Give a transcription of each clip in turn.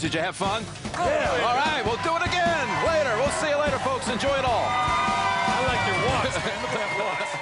Did you have fun? Yeah. All right, we'll do it again later. We'll see you later, folks. Enjoy it all. I like your watch, man. Look at that watch.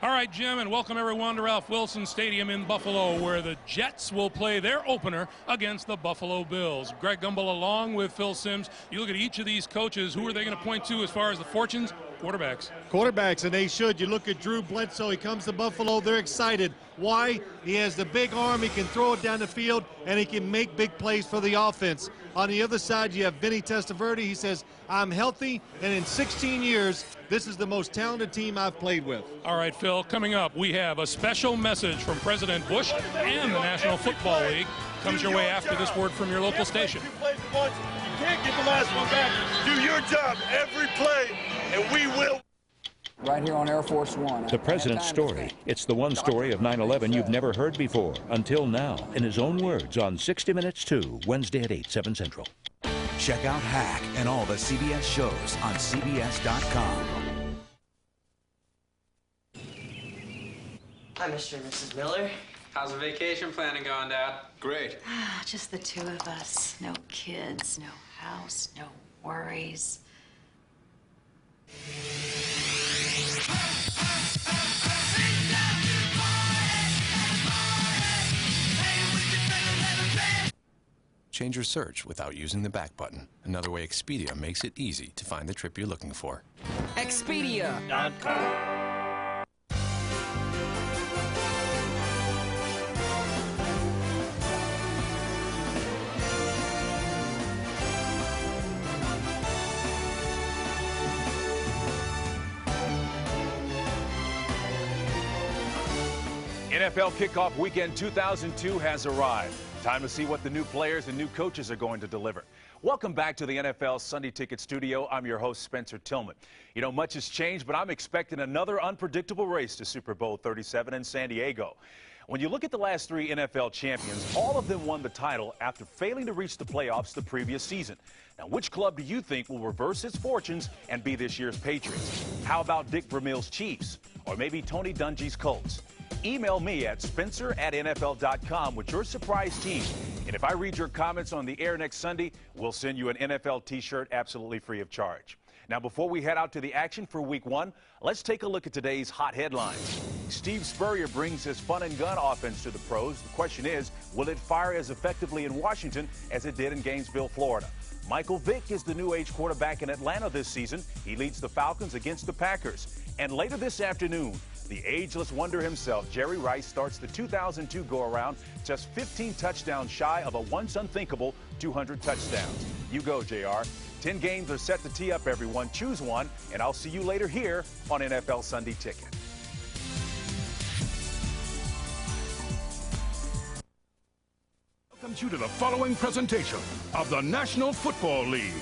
All right, Jim, and welcome everyone to Ralph Wilson Stadium in Buffalo, where the Jets will play their opener against the Buffalo Bills. Greg Gumbel along with Phil Simms. You look at each of these coaches, who are they going to point to as far as the fortunes? Quarterbacks, and they should. You look at Drew Bledsoe. He comes to Buffalo. They're excited. Why? He has the big arm. He can throw it down the field, and he can make big plays for the offense. On the other side, you have Vinny Testaverde. He says, I'm healthy, and in 16 years, this is the most talented team I've played with. All right, Phil, coming up, we have a special message from President Bush and the National Football League. Comes your way after this word from your local station. You can't get the last one back. Do your job every play, and we will. Right here on Air Force One. The President's story. It's the one story of 9/11 you've never heard before, until now, in his own words on 60 Minutes 2, Wednesday at 8, 7 Central. Check out Hack and all the CBS shows on CBS.com. Hi, Mr. and Mrs. Miller. How's the vacation planning going, Dad? Great. Just the two of us. No kids, no house, no worries. Change your search without using the back button. Another way Expedia makes it easy to find the trip you're looking for. Expedia.com. NFL Kickoff Weekend 2002 has arrived. Time to see what the new players and new coaches are going to deliver. Welcome back to the NFL Sunday Ticket Studio. I'm your host, Spencer Tillman. You know, much has changed, but I'm expecting another unpredictable race to Super Bowl 37 in San Diego. When you look at the last three NFL champions, all of them won the title after failing to reach the playoffs the previous season. Now, which club do you think will reverse its fortunes and be this year's Patriots? How about Dick Vermeil's Chiefs? Or maybe Tony Dungy's Colts? Email me at spencer@nfl.com with your surprise team. And if I read your comments on the air next Sunday, we'll send you an NFL t-shirt absolutely free of charge. Now, before we head out to the action for Week 1, let's take a look at today's hot headlines. Steve Spurrier brings his fun and gun offense to the pros. The question is, will it fire as effectively in Washington as it did in Gainesville, Florida? Michael Vick is the new age quarterback in Atlanta this season. He leads the Falcons against the Packers. And later this afternoon, the ageless wonder himself, Jerry Rice, starts the 2002 go-around, just 15 touchdowns shy of a once unthinkable 200 touchdowns. You go, JR. 10 games are set to tee up, everyone. Choose one, and I'll see you later here on NFL Sunday Ticket. Welcome you to the following presentation of the National Football League.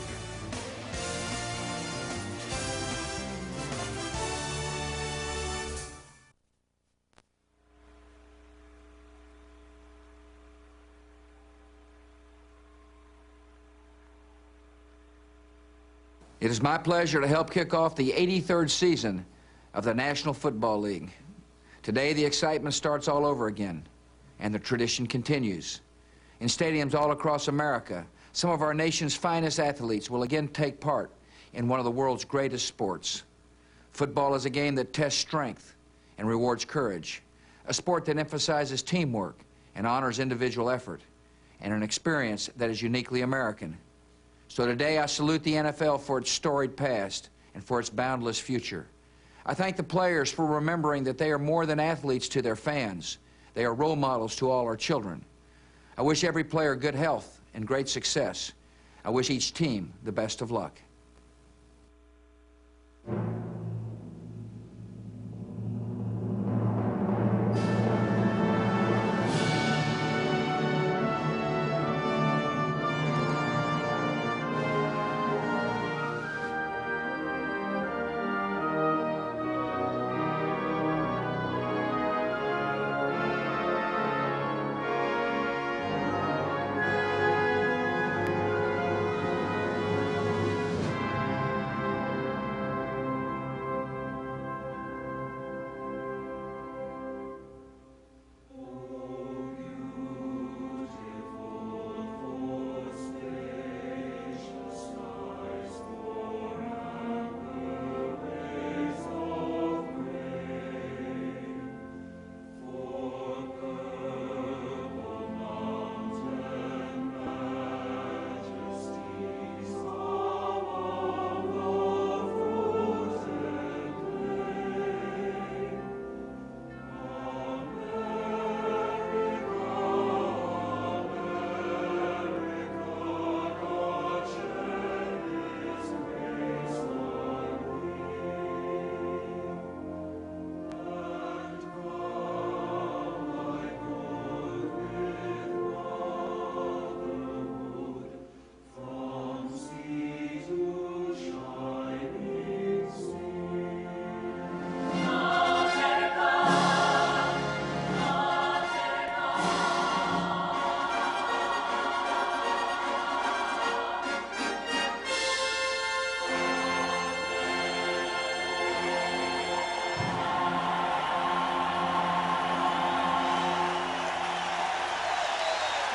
It is my pleasure to help kick off the 83rd season of the National Football League. Today, the excitement starts all over again, and the tradition continues. In stadiums all across America, some of our nation's finest athletes will again take part in one of the world's greatest sports. Football is a game that tests strength and rewards courage, a sport that emphasizes teamwork and honors individual effort, and an experience that is uniquely American. So today I salute the NFL for its storied past and for its boundless future. I thank the players for remembering that they are more than athletes to their fans. They are role models to all our children. I wish every player good health and great success. I wish each team the best of luck.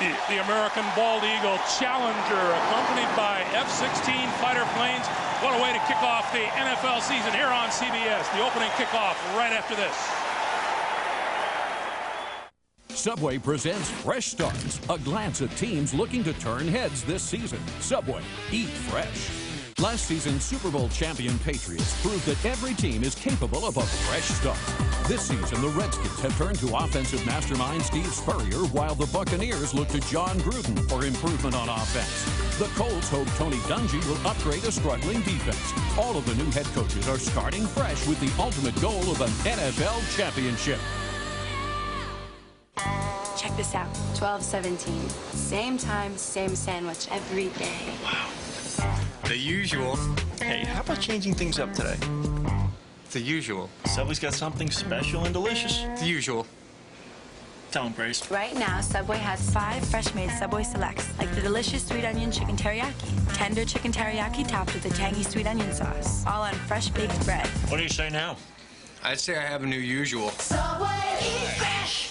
The American Bald Eagle Challenger, accompanied by F-16 fighter planes. What a way to kick off the NFL season here on CBS. The opening kickoff right after this. Subway presents Fresh Starts, a glance at teams looking to turn heads this season. Subway, eat fresh. Last season's Super Bowl champion Patriots proved that every team is capable of a fresh start. This season, the Redskins have turned to offensive mastermind Steve Spurrier, while the Buccaneers look to John Gruden for improvement on offense. The Colts hope Tony Dungy will upgrade a struggling defense. All of the new head coaches are starting fresh with the ultimate goal of an NFL championship. Check this out, 12:17. Same time, same sandwich every day. Wow. The usual. Hey, how about changing things up today? The usual. Subway's got something special and delicious. The usual. Tell them, Grace. Right now, Subway has 5 fresh-made Subway Selects, like the delicious sweet onion chicken teriyaki, tender chicken teriyaki topped with a tangy sweet onion sauce, all on fresh baked bread. What do you say now? I'd say I have a new usual. Subway, eat fresh.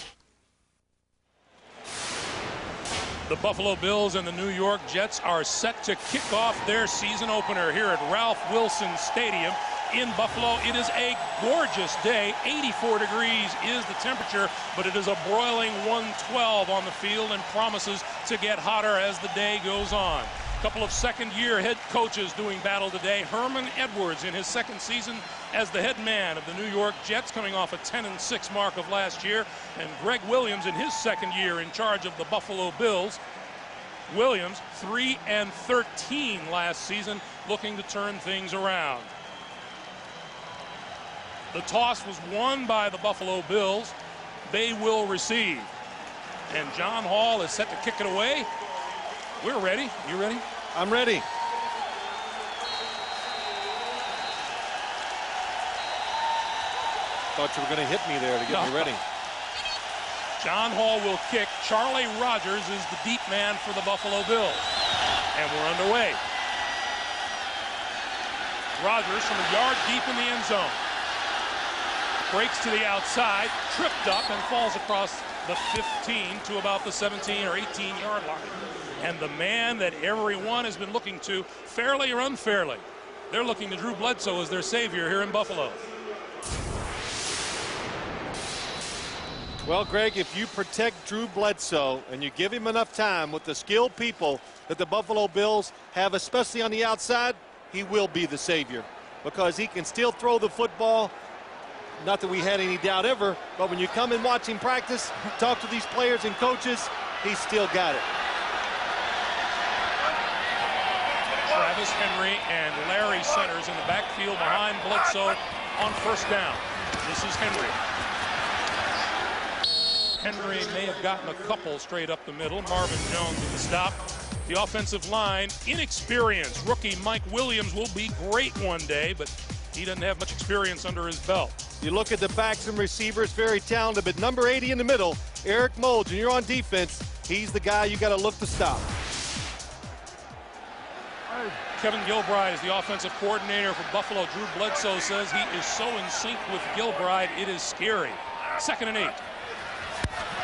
The Buffalo Bills and the New York Jets are set to kick off their season opener here at Ralph Wilson Stadium in Buffalo. It is a gorgeous day. 84 degrees is the temperature, but it is a broiling 112 on the field and promises to get hotter as the day goes on. A couple of second-year head coaches doing battle today. Herman Edwards in his second season as the head man of the New York Jets, coming off a 10-6 mark of last year, and Greg Williams in his second year in charge of the Buffalo Bills. Williams 3-13 last season, looking to turn things around. The toss was won by the Buffalo Bills. They will receive. And John Hall is set to kick it away. We're ready. You ready? I'm ready. Thought you were going to hit me there to get me ready. John Hall will kick. Charlie Rogers is the deep man for the Buffalo Bills. And we're underway. Rogers from a yard deep in the end zone. Breaks to the outside, tripped up, and falls across the 15 to about the 17 or 18-yard line. And the man that everyone has been looking to, fairly or unfairly, they're looking to Drew Bledsoe as their savior here in Buffalo. Well, Greg, if you protect Drew Bledsoe and you give him enough time with the skilled people that the Buffalo Bills have, especially on the outside, he will be the savior because he can still throw the football. Not that we had any doubt ever, but when you come and watch him practice, talk to these players and coaches, he's still got it. Travis Henry and Larry Centers in the backfield behind Bledsoe on first down. This is Henry. Henry may have gotten a couple straight up the middle. Marvin Jones with the stop. The offensive line, inexperienced. Rookie Mike Williams will be great one day, but he doesn't have much experience under his belt. You look at the backs and receivers, very talented, but number 80 in the middle, Eric Moulds, and you're on defense, he's the guy you got to look to stop. Kevin Gilbride is the offensive coordinator for Buffalo. Drew Bledsoe says he is so in sync with Gilbride, it is scary. 2nd and 8.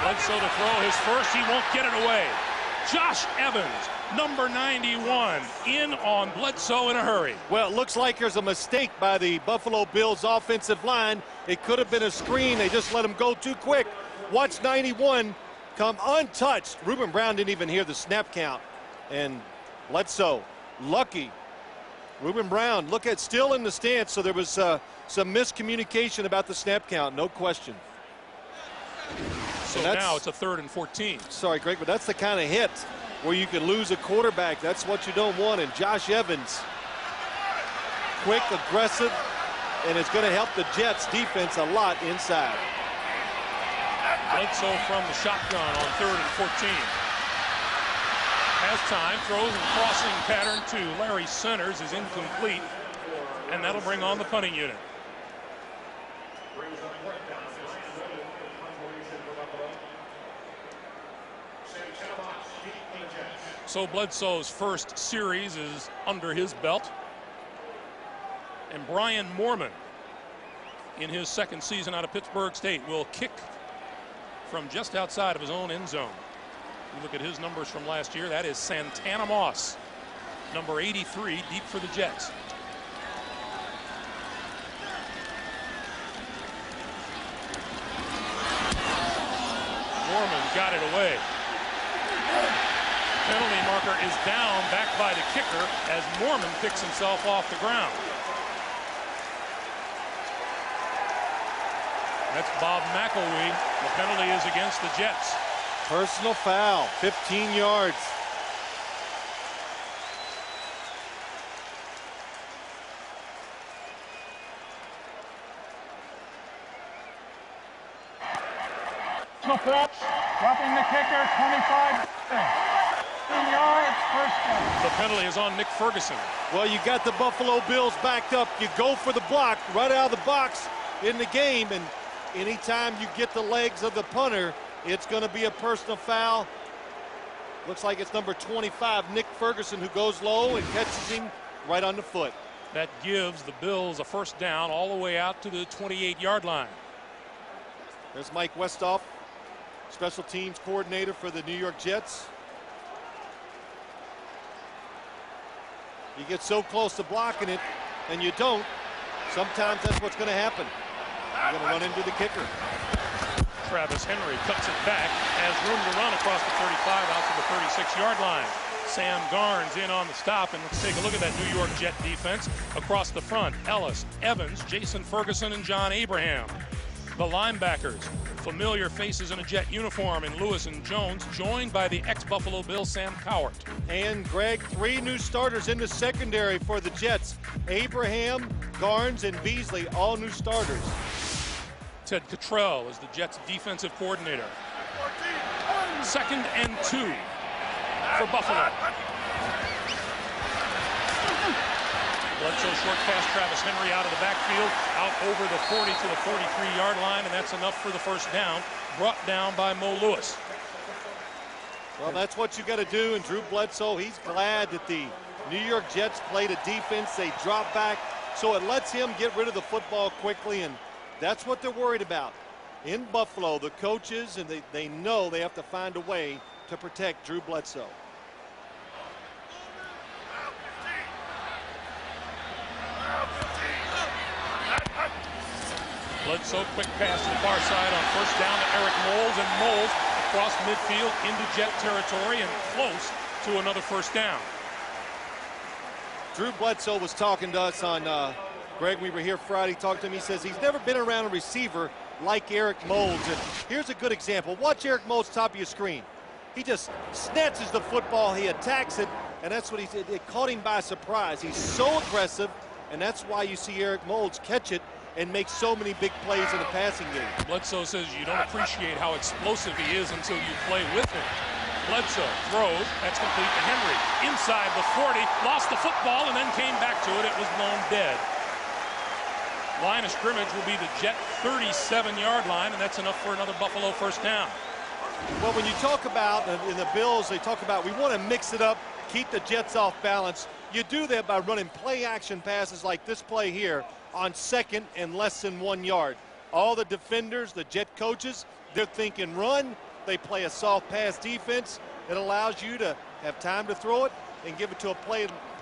Bledsoe to throw his first. He won't get it away. Josh Evans, number 91, in on Bledsoe in a hurry. Well, it looks like there's a mistake by the Buffalo Bills offensive line. It could have been a screen. They just let him go too quick. Watch 91 come untouched. Ruben Brown didn't even hear the snap count. And Bledsoe, lucky. Ruben Brown, look at, still in the stance, so there was some miscommunication about the snap count, no question. So now it's a 3rd and 14. Sorry, Greg, but that's the kind of hit where you can lose a quarterback. That's what you don't want. And Josh Evans, quick, aggressive, and it's going to help the Jets defense a lot inside. Bledsoe from the shotgun on 3rd and 14. Has time, throws and crossing pattern to Larry Centers is incomplete, and that'll bring on the punting unit. So Bledsoe's first series is under his belt. And Brian Moorman, in his second season out of Pittsburgh State, will kick from just outside of his own end zone. You look at his numbers from last year. That is Santana Moss, number 83, deep for the Jets. Norman got it away. Penalty marker is down, back by the kicker as Norman picks himself off the ground. That's Bob McElwee. The penalty is against the Jets. Personal foul, 15 yards. Dropping the kicker, 25 yards, first down. The penalty is on Nick Ferguson. Well, you got the Buffalo Bills backed up. You go for the block right out of the box in the game, and anytime you get the legs of the punter, it's going to be a personal foul. Looks like it's number 25, Nick Ferguson, who goes low and catches him right on the foot. That gives the Bills a first down all the way out to the 28-yard line. There's Mike Westhoff, special teams coordinator for the New York Jets. You get so close to blocking it, and you don't. Sometimes that's what's going to happen. You're going to run into the kicker. Travis Henry cuts it back, has room to run across the 35 out to the 36-yard line. Sam Garnes in on the stop, and let's take a look at that New York Jet defense. Across the front, Ellis, Evans, Jason Ferguson, and John Abraham. The linebackers, familiar faces in a Jet uniform in Lewis and Jones, joined by the ex-Buffalo Bills Sam Cowart. And Greg, 3 new starters in the secondary for the Jets. Abraham, Garnes, and Beasley, all new starters. Ted Cottrell is the Jets defensive coordinator. 2nd and 2 for Buffalo. Bledsoe short pass, Travis Henry out of the backfield, out over the 40 to the 43-yard line, and that's enough for the first down, brought down by Mo Lewis. Well, that's what you got to do, and Drew Bledsoe, he's glad that the New York Jets played a defense. They drop back, so it lets him get rid of the football quickly, and that's what they're worried about. In Buffalo, the coaches, and they know they have to find a way to protect Drew Bledsoe. Bledsoe, quick pass to the far side on first down to Eric Moles, and Moles across midfield into Jet territory and close to another first down. Drew Bledsoe was talking to us on, Greg, we were here Friday, talked to him. He says he's never been around a receiver like Eric Moles. And here's a good example. Watch Eric Moles top of your screen. He just snatches the football, he attacks it, and that's what he did. It caught him by surprise. He's so aggressive, and that's why you see Eric Moles catch it and make so many big plays in the passing game. Bledsoe says you don't appreciate how explosive he is until you play with him. Bledsoe throws, that's complete to Henry. Inside the 40, lost the football and then came back to it. It was blown dead. Line of scrimmage will be the Jet 37-yard line, and that's enough for another Buffalo first down. Well, when you talk about, in the Bills, they talk about we want to mix it up, keep the Jets off balance. You do that by running play-action passes like this play here on 2nd and less than 1 yard. All the defenders, the Jet coaches, they're thinking run. They play a soft pass defense. It allows you to have time to throw it and give it to a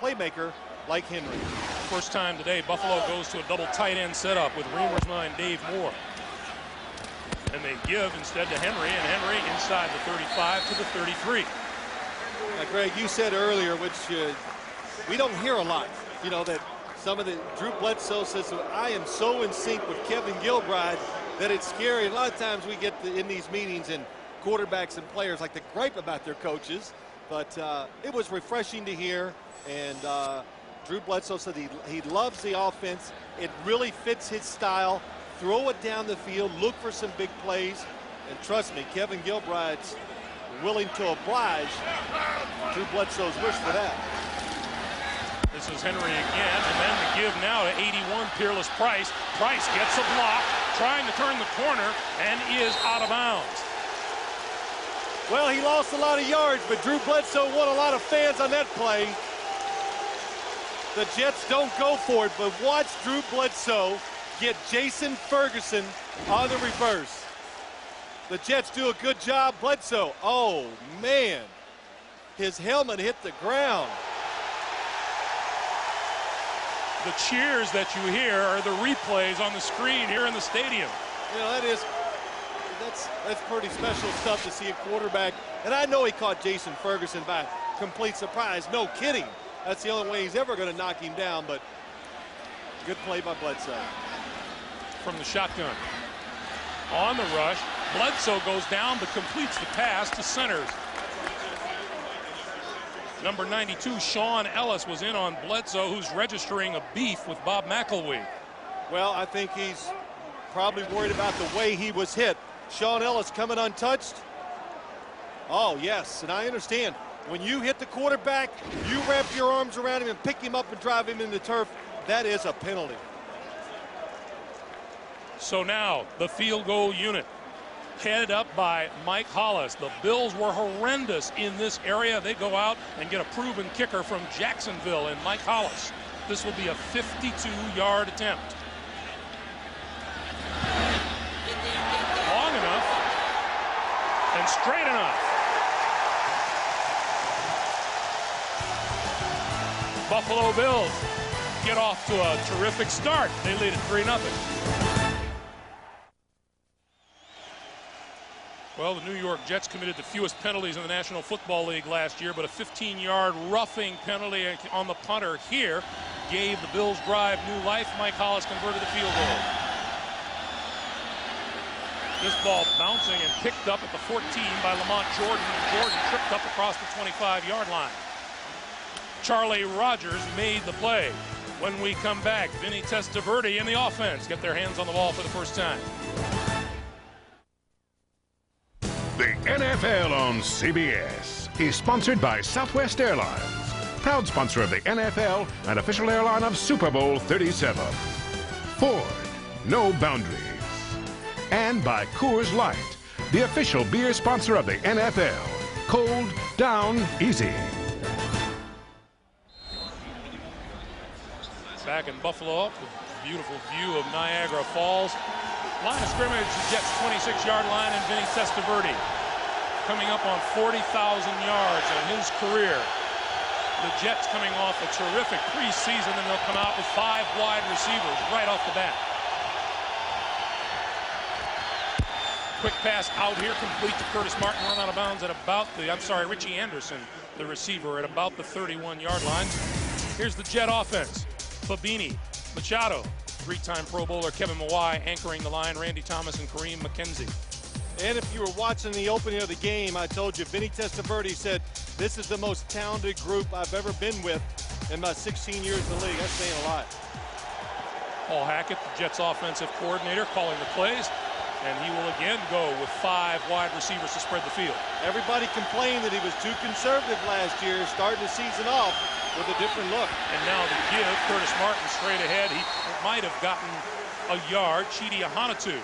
playmaker like Henry. First time today, Buffalo goes to a double tight end setup with Reamer's Dave Moore. And they give instead to Henry, and Henry inside the 35 to the 33. Now, Greg, you said earlier, which we don't hear a lot, you know, that some of the Drew Bledsoe says, I am so in sync with Kevin Gilbride that it's scary. A lot of times we get in these meetings and quarterbacks and players like to gripe about their coaches, but it was refreshing to hear. And Drew Bledsoe said he loves the offense. It really fits his style. Throw it down the field, look for some big plays, and trust me, Kevin Gilbride's willing to oblige Drew Bledsoe's wish for that. This is Henry again, and then the give now to 81, Peerless Price. Price gets a block, trying to turn the corner, and is out of bounds. Well, he lost a lot of yards, but Drew Bledsoe won a lot of fans on that play. The Jets don't go for it, but watch Drew Bledsoe get Jason Ferguson on the reverse. The Jets do a good job. Bledsoe, oh man, his helmet hit the ground. The cheers that you hear are the replays on the screen here in the stadium. You know, that's pretty special stuff to see a quarterback. And I know he caught Jason Ferguson by complete surprise. No kidding. That's the only way he's ever going to knock him down. But good play by Bledsoe. From the shotgun. On the rush, Bledsoe goes down but completes the pass to Centers. Number 92, Sean Ellis, was in on Bledsoe, who's registering a beef with Bob McElwee. Well, I think he's probably worried about the way he was hit. Sean Ellis coming untouched. Oh, yes, and I understand. When you hit the quarterback, you wrap your arms around him and pick him up and drive him into the turf. That is a penalty. So now the field goal unit, headed up by Mike Hollis. The Bills were horrendous in this area. They go out and get a proven kicker from Jacksonville and Mike Hollis. This will be a 52-yard attempt. Long enough and straight enough. Buffalo Bills get off to a terrific start. They lead at 3-0. Well, the New York Jets committed the fewest penalties in the National Football League last year, but a 15-yard roughing penalty on the punter here gave the Bills' drive new life. Mike Hollis converted the field goal. This ball bouncing and picked up at the 14 by Lamont Jordan. Jordan tripped up across the 25-yard line. Charlie Rogers made the play. When we come back, Vinny Testaverde and the offense get their hands on the ball for the first time. The NFL on CBS is sponsored by Southwest Airlines, proud sponsor of the NFL and official airline of Super Bowl 37. Ford, no boundaries. And by Coors Light, the official beer sponsor of the NFL. Cold, down, easy. Back in Buffalo, the beautiful view of Niagara Falls. Line of scrimmage, the Jets' 26-yard line, and Vinny Testaverde coming up on 40,000 yards in his career. The Jets coming off a terrific preseason, and they'll come out with 5 wide receivers right off the bat. Quick pass out here, complete to Curtis Martin, run out of bounds at about the, Richie Anderson, the receiver, at about the 31-yard line. Here's the Jet offense. Fabini, Machado, 3-time Pro Bowler Kevin Mawai anchoring the line, Randy Thomas and Kareem McKenzie. And if you were watching the opening of the game, I told you, Vinny Testaverde said, this is the most talented group I've ever been with in my 16 years in the league. That's saying a lot. Paul Hackett, the Jets offensive coordinator, calling the plays. And he will again go with 5 wide receivers to spread the field. Everybody complained that he was too conservative last year, starting the season off with a different look. And now the give, Curtis Martin straight ahead. He might have gotten a yard. Chidi Ahanotu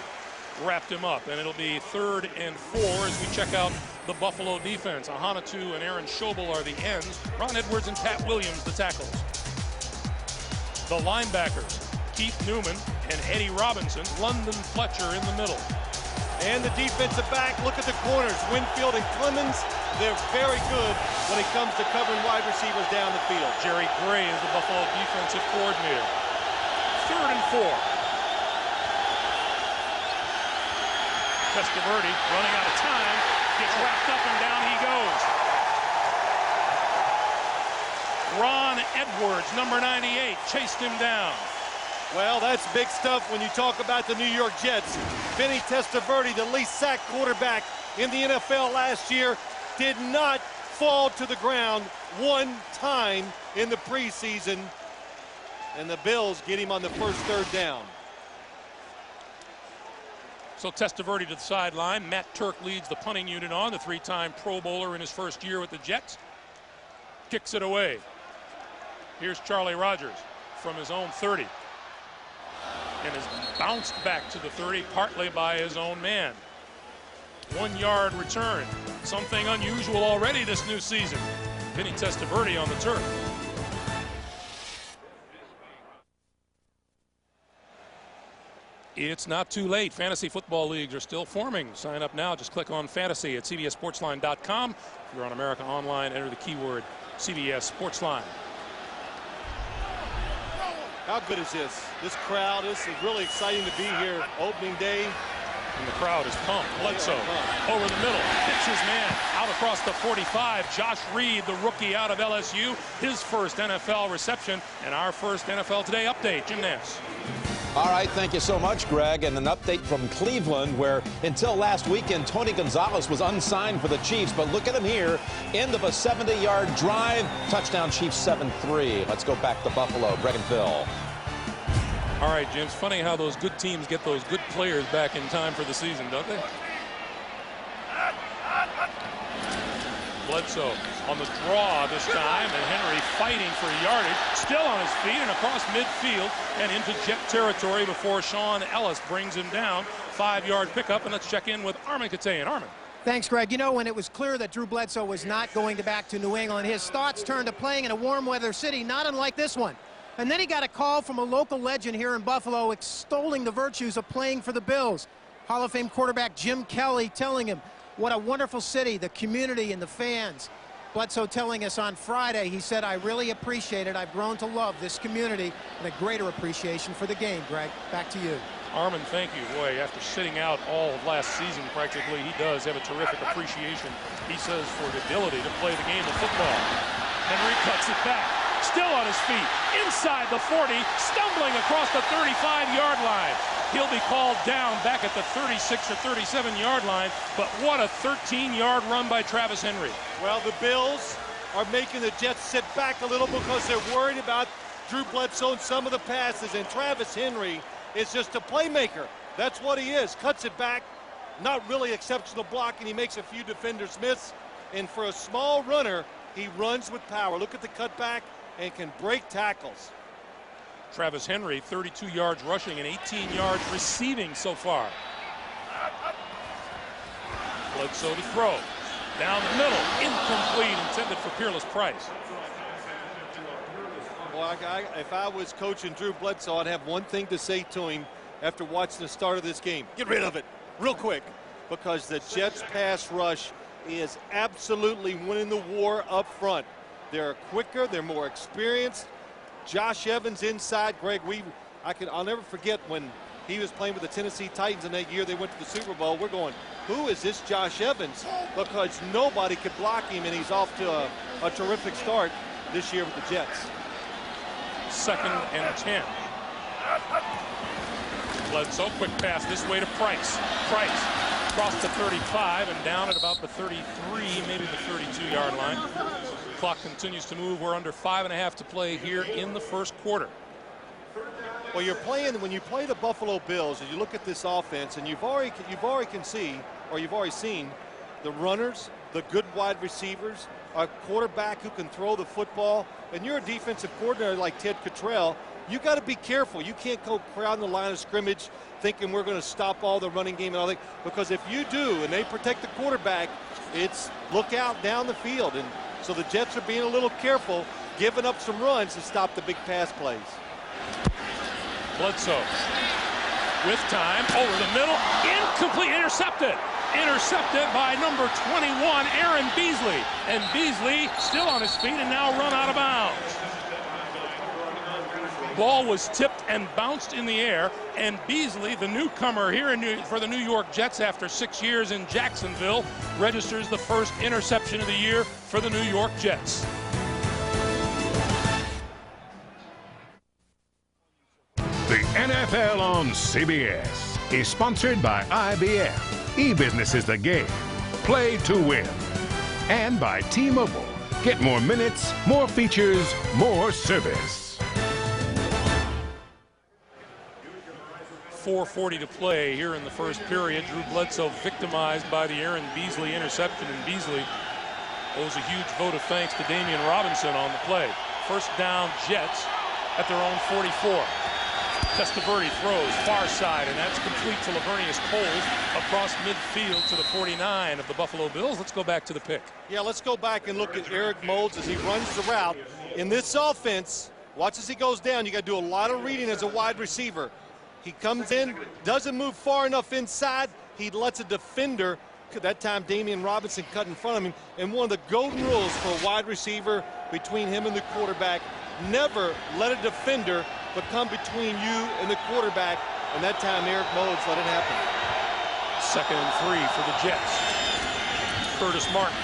wrapped him up, and it'll be 3rd and 4 as we check out the Buffalo defense. Ahanotu and Aaron Schobel are the ends. Ron Edwards and Pat Williams the tackles. The linebackers, Keith Newman and Eddie Robinson, London Fletcher in the middle. And the defensive back, look at the corners. Winfield and Clemens, they're very good when it comes to covering wide receivers down the field. Jerry Gray is the Buffalo defensive coordinator. 3rd and 4. Testaverde running out of time, gets wrapped up and down he goes. Ron Edwards, number 98, chased him down. Well, that's big stuff when you talk about the New York Jets. Vinny Testaverde, the least sacked quarterback in the NFL last year, did not fall to the ground one time in the preseason. And the Bills get him on the first 3rd down. So Testaverde to the sideline. Matt Turk leads the punting unit on, the 3-time Pro Bowler in his first year with the Jets. Kicks it away. Here's Charlie Rogers from his own 30. And is bounced back to the 30, partly by his own man. 1-yard return. Something unusual already this new season. Vinny Testaverde on the turf. It's not too late. Fantasy football leagues are still forming. Sign up now. Just click on fantasy at cbssportsline.com. If you're on America Online, enter the keyword CBS Sportsline. How good is this? This crowd, this is really exciting to be here opening day. And the crowd is pumped. Bledsoe over the middle, pitches man out across the 45. Josh Reed, the rookie out of LSU, his first NFL reception, and our first NFL Today update. Jim Nance. All right, thank you so much, Greg. And an update from Cleveland, where until last weekend, Tony Gonzalez was unsigned for the Chiefs. But look at him here. End of a 70-yard drive. Touchdown Chiefs 7-3. Let's go back to Buffalo. Greg and Phil. All right, Jim, it's funny how those good teams get those good players back in time for the season, don't they? Bledsoe on the draw this time, and Henry fighting for yardage, still on his feet and across midfield and into Jet territory before Sean Ellis brings him down. 5-yard pickup, and let's check in with Armin Katayan. Armin. Thanks, Greg. You know, when it was clear that Drew Bledsoe was not going back to New England, his thoughts turned to playing in a warm weather city, not unlike this one. And then he got a call from a local legend here in Buffalo extolling the virtues of playing for the Bills. Hall of Fame quarterback Jim Kelly telling him what a wonderful city, the community and the fans. Bledsoe telling us on Friday, he said, I really appreciate it. I've grown to love this community and a greater appreciation for the game. Greg, back to you. Armin, thank you. Boy, after sitting out all of last season practically, he does have a terrific appreciation, he says, for the ability to play the game of football. Henry cuts it back. Still on his feet, inside the 40, stumbling across the 35-yard line. He'll be called down back at the 36 or 37-yard line, but what a 13-yard run by Travis Henry. Well, the Bills are making the Jets sit back a little because they're worried about Drew Bledsoe and some of the passes, and Travis Henry is just a playmaker. That's what he is. Cuts it back, not really exceptional blocking. He makes a few defenders miss, and for a small runner, he runs with power. Look at the cutback and can break tackles. Travis Henry, 32 yards rushing and 18 yards receiving so far. Bledsoe to throw. Down the middle, incomplete, intended for Peerless Price. Well, if I was coaching Drew Bledsoe, I'd have one thing to say to him after watching the start of this game. Get rid of it real quick, because the Jets pass rush is absolutely winning the war up front. They're quicker, they're more experienced. Josh Evans inside. Greg, I'll never forget when he was playing with the Tennessee Titans in that year they went to the Super Bowl. We're going, who is this Josh Evans? Because nobody could block him, and he's off to a terrific start this year with the Jets. 2nd and 10. Bledsoe, quick pass this way to Price. Price across the 35 and down at about the 33, maybe the 32-yard line. Clock continues to move. We're under 5.5 to play here in the first quarter. Well, when you play the Buffalo Bills and you look at this offense, and you've already seen the runners, the good wide receivers, a quarterback who can throw the football, and you're a defensive coordinator like Ted Cottrell, you got to be careful. You can't go crowding the line of scrimmage thinking we're going to stop all the running game and all that, because if you do and they protect the quarterback, it's look out down the field. And so the Jets are being a little careful, giving up some runs to stop the big pass plays. Bledsoe with time over the middle, incomplete, intercepted by number 21, Aaron Beasley, and Beasley still on his feet and now run out of bounds. Ball was tipped and bounced in the air, and Beasley, the newcomer here for the New York Jets after 6 years in Jacksonville, registers the first interception of the year for the New York Jets. The NFL on CBS is sponsored by IBM. E-business is the game. Play to win. And by T-Mobile. Get more minutes, more features, more service. 4:40 to play here in the first period. Drew Bledsoe victimized by the Aaron Beasley interception, and Beasley owes a huge vote of thanks to Damian Robinson on the play. First down, Jets at their own 44. Testaverde throws far side, and that's complete to Lavernius Coles across midfield to the 49 of the Buffalo Bills. Let's go back to the pick. Yeah, let's go back and look at Eric Moulds as he runs the route. In this offense, watch as he goes down. You got to do a lot of reading as a wide receiver. He comes in, doesn't move far enough inside. He lets a defender, that time Damian Robinson cut in front of him. And one of the golden rules for a wide receiver between him and the quarterback, never let a defender become between you and the quarterback. And that time Eric Mullins let it happen. 2nd and 3 for the Jets. Curtis Martin,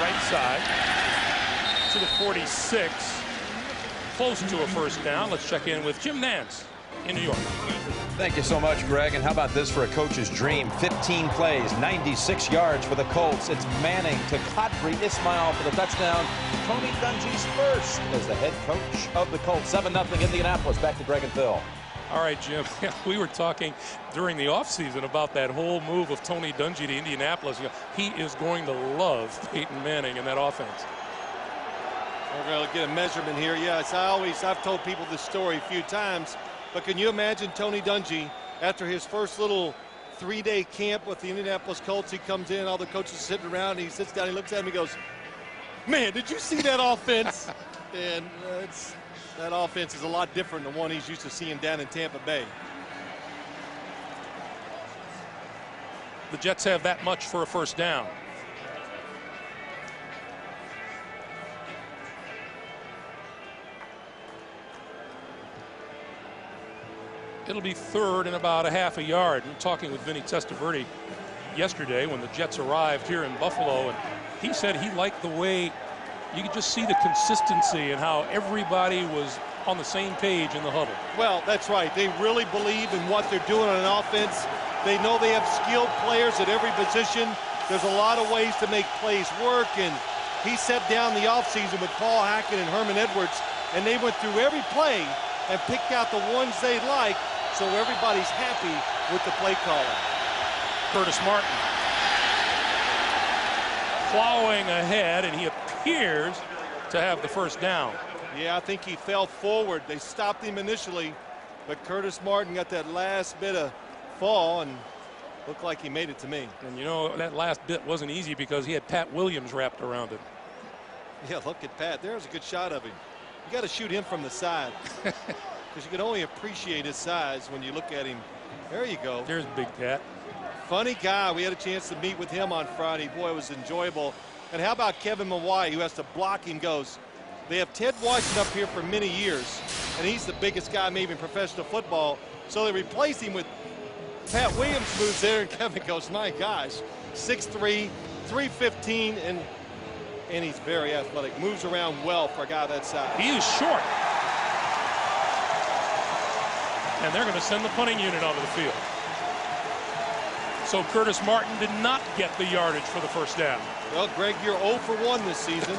right side to the 46. Close to a first down. Let's check in with Jim Nantz in New York. Thank you so much, Greg. And how about this for a coach's dream? 15 plays, 96 yards for the Colts. It's Manning to Qadry Ismail for the touchdown. Tony Dungy's first as the head coach of the Colts. 7-0 Indianapolis. Back to Greg and Phil. All right, Jim. We were talking during the offseason about that whole move of Tony Dungy to Indianapolis. He is going to love Peyton Manning in that offense. We're going to get a measurement here. Yes, I've told people this story a few times. But can you imagine Tony Dungy, after his first little 3-day camp with the Indianapolis Colts, he comes in, all the coaches are sitting around, and he sits down, he looks at him, he goes, man, did you see that offense? And that offense is a lot different than the one he's used to seeing down in Tampa Bay. The Jets have that much for a first down. It'll be 3rd and about a half a yard. I'm talking with Vinny Testaverde yesterday when the Jets arrived here in Buffalo, and he said he liked the way you could just see the consistency and how everybody was on the same page in the huddle. Well, that's right. They really believe in what they're doing on an offense. They know they have skilled players at every position. There's a lot of ways to make plays work, and he sat down the offseason with Paul Hackett and Herman Edwards, and they went through every play and picked out the ones they like, so everybody's happy with the play caller. Curtis Martin plowing ahead, and he appears to have the first down. Yeah, I think he fell forward. They stopped him initially, but Curtis Martin got that last bit of fall and looked like he made it to me. And you know, that last bit wasn't easy because he had Pat Williams wrapped around him. Yeah, look at Pat. There's a good shot of him. You got to shoot him from the side because you can only appreciate his size when you look at him. There you go. There's Big Pat. Funny guy. We had a chance to meet with him on Friday. Boy, it was enjoyable. And how about Kevin Mawai, who has to block him, goes, they have Ted Washington up here for many years, and he's the biggest guy maybe in professional football. So they replaced him with Pat Williams, moves there, and Kevin goes, my gosh, 6'3", 315, and he's very athletic. Moves around well for a guy that size. He is short. And they're going to send the punting unit onto the field. So Curtis Martin did not get the yardage for the first down. Well, Greg, you're 0 for 1 this season.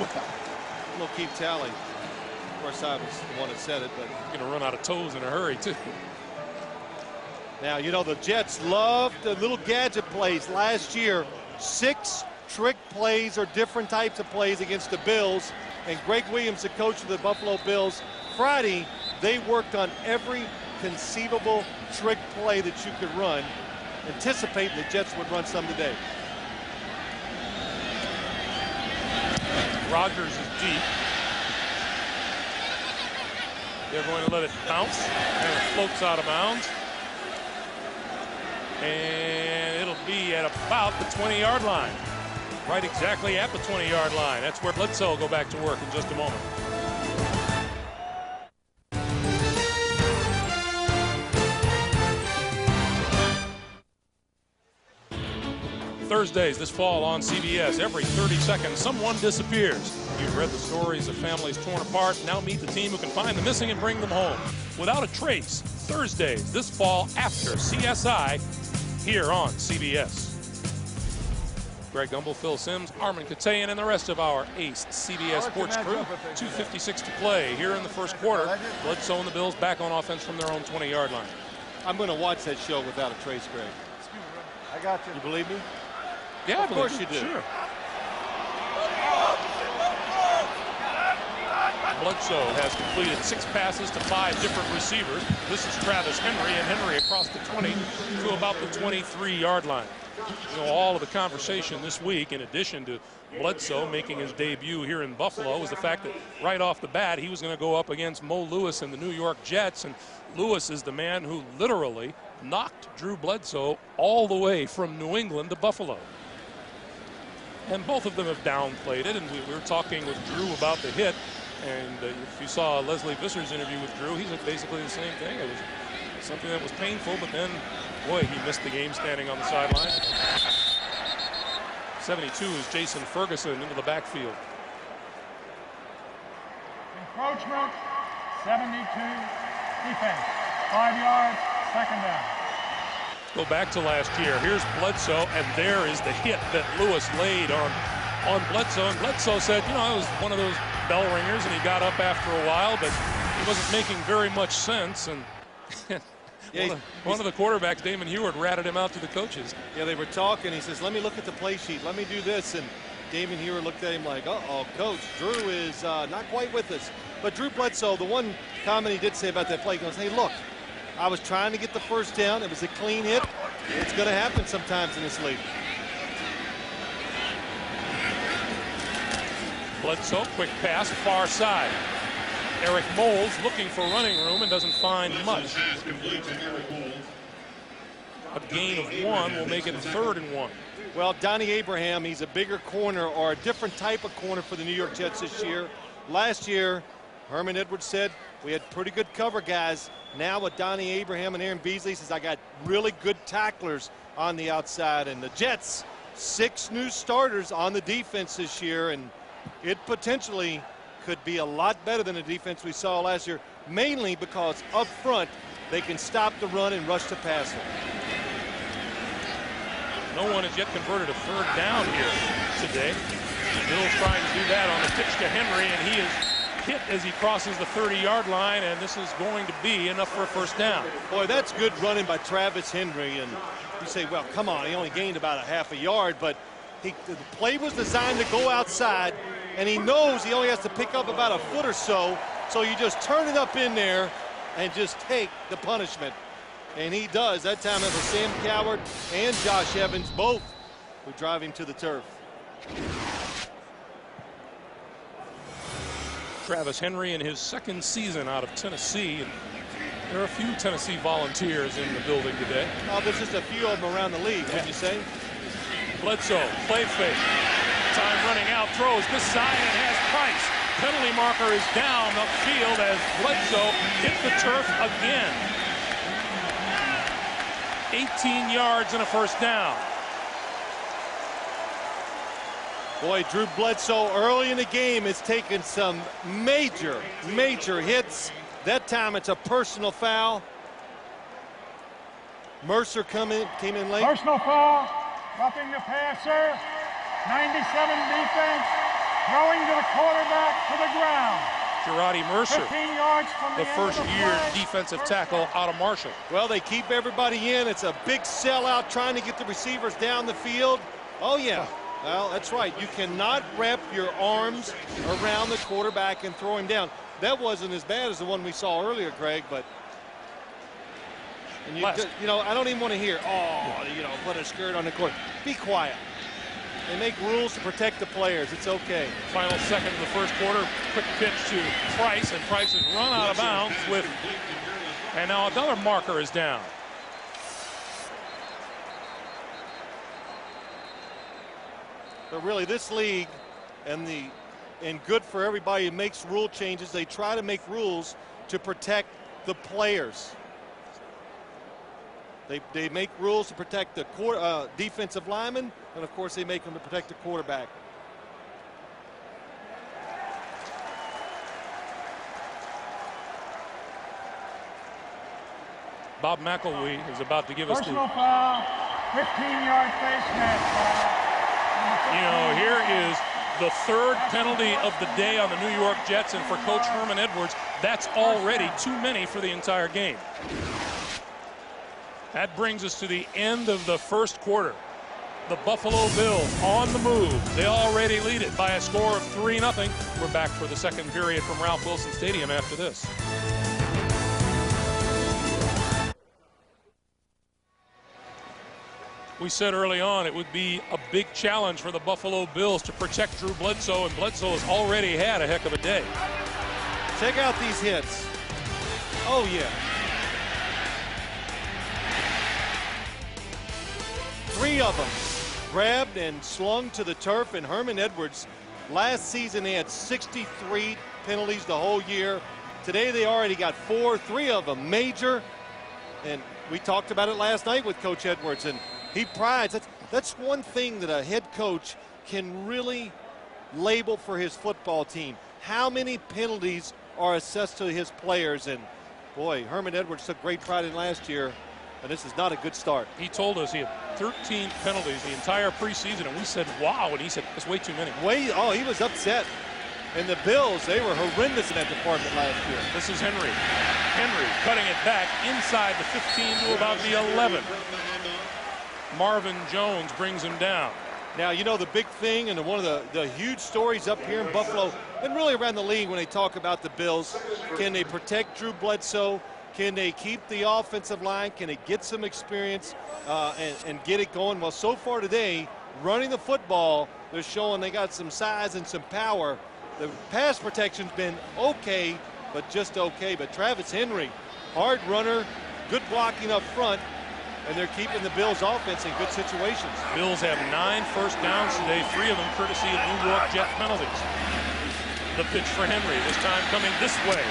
We'll keep tally. Of course, I was the one that said it, but you're going to run out of toes in a hurry, too. Now, you know, the Jets loved the little gadget plays last year. 6 trick plays or different types of plays against the Bills. And Greg Williams, the coach of the Buffalo Bills, Friday, they worked on every conceivable trick play that you could run, anticipating the Jets would run some today. Rodgers is deep. They're going to let it bounce, and it floats out of bounds. And it'll be at about the 20-yard line. Right exactly at the 20-yard line. That's where Bledsoe will go back to work in just a moment. Thursdays this fall on CBS. Every 30 seconds, someone disappears. You've read the stories of families torn apart. Now meet the team who can find the missing and bring them home. Without a Trace, Thursdays this fall after CSI here on CBS. Greg Gumbel, Phil Simms, Armin Katayan, and the rest of our ace CBS Sports crew. 2:56 to play here in the first quarter. Bledsoe and the Bills back on offense from their own 20-yard line. I'm going to watch that show without a Trace, Greg. I got you. You believe me? Yeah, of course you do. Sure. Bledsoe has completed 6 passes to 5 different receivers. This is Travis Henry, and Henry across the 20 to about the 23-yard line. You know, all of the conversation this week, in addition to Bledsoe making his debut here in Buffalo, was the fact that right off the bat he was going to go up against Mo Lewis and the New York Jets, and Lewis is the man who literally knocked Drew Bledsoe all the way from New England to Buffalo. And both of them have downplayed it, and we were talking with Drew about the hit, and if you saw Leslie Visser's interview with Drew, he said basically the same thing. It was something that was painful, but then, boy, he missed the game standing on the sideline. 72 is Jason Ferguson into the backfield. Encroachment, 72, defense, 5 yards, second down. Go back to last year. Here's Bledsoe, and there is the hit that Lewis laid on Bledsoe. And Bledsoe said, you know, it was one of those bell ringers, and he got up after a while, but it wasn't making very much sense. And yeah, one of the quarterbacks, Damon Heward, ratted him out to the coaches. Yeah, they were talking. He says, let me look at the play sheet. Let me do this. And Damon Heward looked at him like, uh-oh, coach, Drew is not quite with us. But Drew Bledsoe, the one comment he did say about that play, he goes, hey, look, I was trying to get the first down. It was a clean hit. It's going to happen sometimes in this league. Bledsoe, quick pass, far side. Eric Moles looking for running room and doesn't find much. A gain of 1 will make it 3rd and 1. Well, Donnie Abraham, he's a bigger corner or a different type of corner for the New York Jets this year. Last year, Herman Edwards said we had pretty good cover guys. Now with Donnie Abraham and Aaron Beasley, says I got really good tacklers on the outside. And the Jets, 6 new starters on the defense this year, and it potentially could be a lot better than the defense we saw last year, mainly because up front they can stop the run and rush the passer. No one has yet converted a 3rd down here today. Bill's trying to do that on the pitch to Henry, and he is hit as he crosses the 30-yard line, and this is going to be enough for a 1st down. Boy, that's good running by Travis Henry, and you say, well, come on, he only gained about a half a yard, but the play was designed to go outside, and he knows he only has to pick up about a foot or so, so you just turn it up in there and just take the punishment. And he does. That time it was Sam Coward and Josh Evans, both who drive him to the turf. Travis Henry in his 2nd season out of Tennessee. And there are a few Tennessee Volunteers in the building today. Oh, there's just a few of them around the league, would you say? Bledsoe, play fake. Time running out, throws this side and has Price. Penalty marker is down upfield as Bledsoe hit the turf again. 18 yards and a 1st down. Boy, Drew Bledsoe early in the game has taken some major hits. That time it's a personal foul. Mercer came in late. Personal foul, roughing the passer. 97 defense, throwing to the quarterback to the ground. Girardi Mercer, 15 yards from the first-year defensive tackle out of Marshall. Well, they keep everybody in. It's a big sellout trying to get the receivers down the field. Oh, yeah. Well, that's right. You cannot wrap your arms around the quarterback and throw him down. That wasn't as bad as the one we saw earlier, Craig, but and you know, I don't even want to hear, oh, you know, put a skirt on the court. Be quiet. They make rules to protect the players. It's okay. Final second of the 1st quarter. Quick pitch to Price, and Price is run out of bounds with, and now another marker is down. But really, this league and good for everybody who makes rule changes, they try to make rules to protect the players. They make rules to protect the defensive linemen, and of course they make them to protect the quarterback. Bob McElwee is about to give us personal foul, 15-yard face mask foul. You know, here is the 3rd penalty of the day on the New York Jets, and for Coach Herman Edwards, that's already too many for the entire game. That brings us to the end of the 1st quarter. The Buffalo Bills on the move. They already lead it by a score of 3-0. We're back for the second period from Ralph Wilson Stadium after this. We said early on it would be a big challenge for the Buffalo Bills to protect Drew Bledsoe, and Bledsoe has already had a heck of a day. Check out these hits. Oh, yeah. 3 of them grabbed and slung to the turf, and Herman Edwards, last season he had 63 penalties the whole year. Today they already got 4, 3 of them major, and we talked about it last night with Coach Edwards, and he prides. That's one thing that a head coach can really label for his football team. How many penalties are assessed to his players? And boy, Herman Edwards took great pride in last year, and this is not a good start. He told us he had 13 penalties the entire preseason, and we said, wow, and he said, that's way too many. Oh, he was upset. And the Bills, they were horrendous in that department last year. This is Henry. Henry cutting it back inside the 15 to about the 11. Marvin Jones brings him down. Now, you know, the big thing and one of the huge stories up here in Buffalo and really around the league when they talk about the Bills, can they protect Drew Bledsoe? Can they keep the offensive line? Can they get some experience and get it going? Well, so far today, running the football, they're showing they got some size and some power. The pass protection's been okay, but just okay. But Travis Henry, hard runner, good blocking up front, and they're keeping the Bills offense in good situations. Bills have 9 first downs today, 3 of them courtesy of New York Jet penalties. The pitch for Henry, this time coming this way.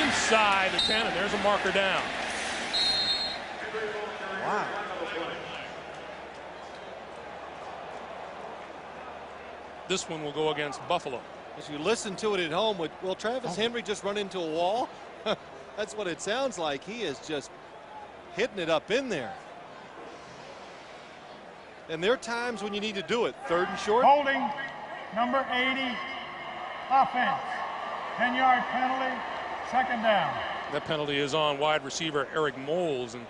Inside the 10, and there's a marker down. Wow. This one will go against Buffalo. As you listen to it at home, will Travis Henry just run into a wall? That's what it sounds like. He is just hitting it up in there. And there are times when you need to do it. 3rd and short. Holding, number 80, offense. 10-yard penalty, 2nd down. That penalty is on wide receiver Eric Moles, and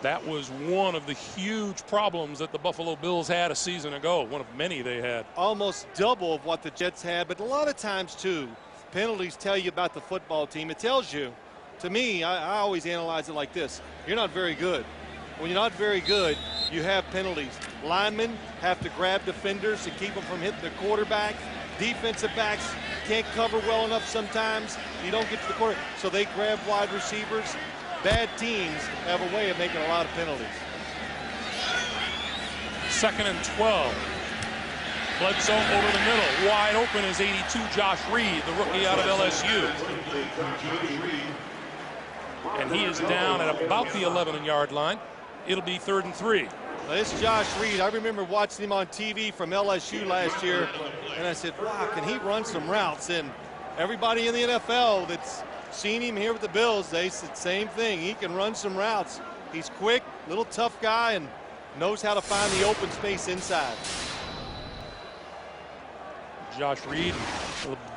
that was one of the huge problems that the Buffalo Bills had a season ago, one of many they had. Almost double of what the Jets had, but a lot of times, too, penalties tell you about the football team. It tells you, to me, I always analyze it like this. You're not very good. When you're not very good, you have penalties. Linemen have to grab defenders to keep them from hitting the quarterback. Defensive backs can't cover well enough sometimes. You don't get to the quarter, so they grab wide receivers. Bad teams have a way of making a lot of penalties. 2nd and 12. Bledsoe over the middle. Wide open is 82 Josh Reed, the rookie out of LSU. And he is down at about the 11-yard line. It'll be 3rd and 3. Now, this Josh Reed, I remember watching him on TV from LSU last year, and I said, wow, can he run some routes? And everybody in the NFL that's seen him here with the Bills, they said same thing. He can run some routes. He's quick, little tough guy, and knows how to find the open space inside. Josh Reed,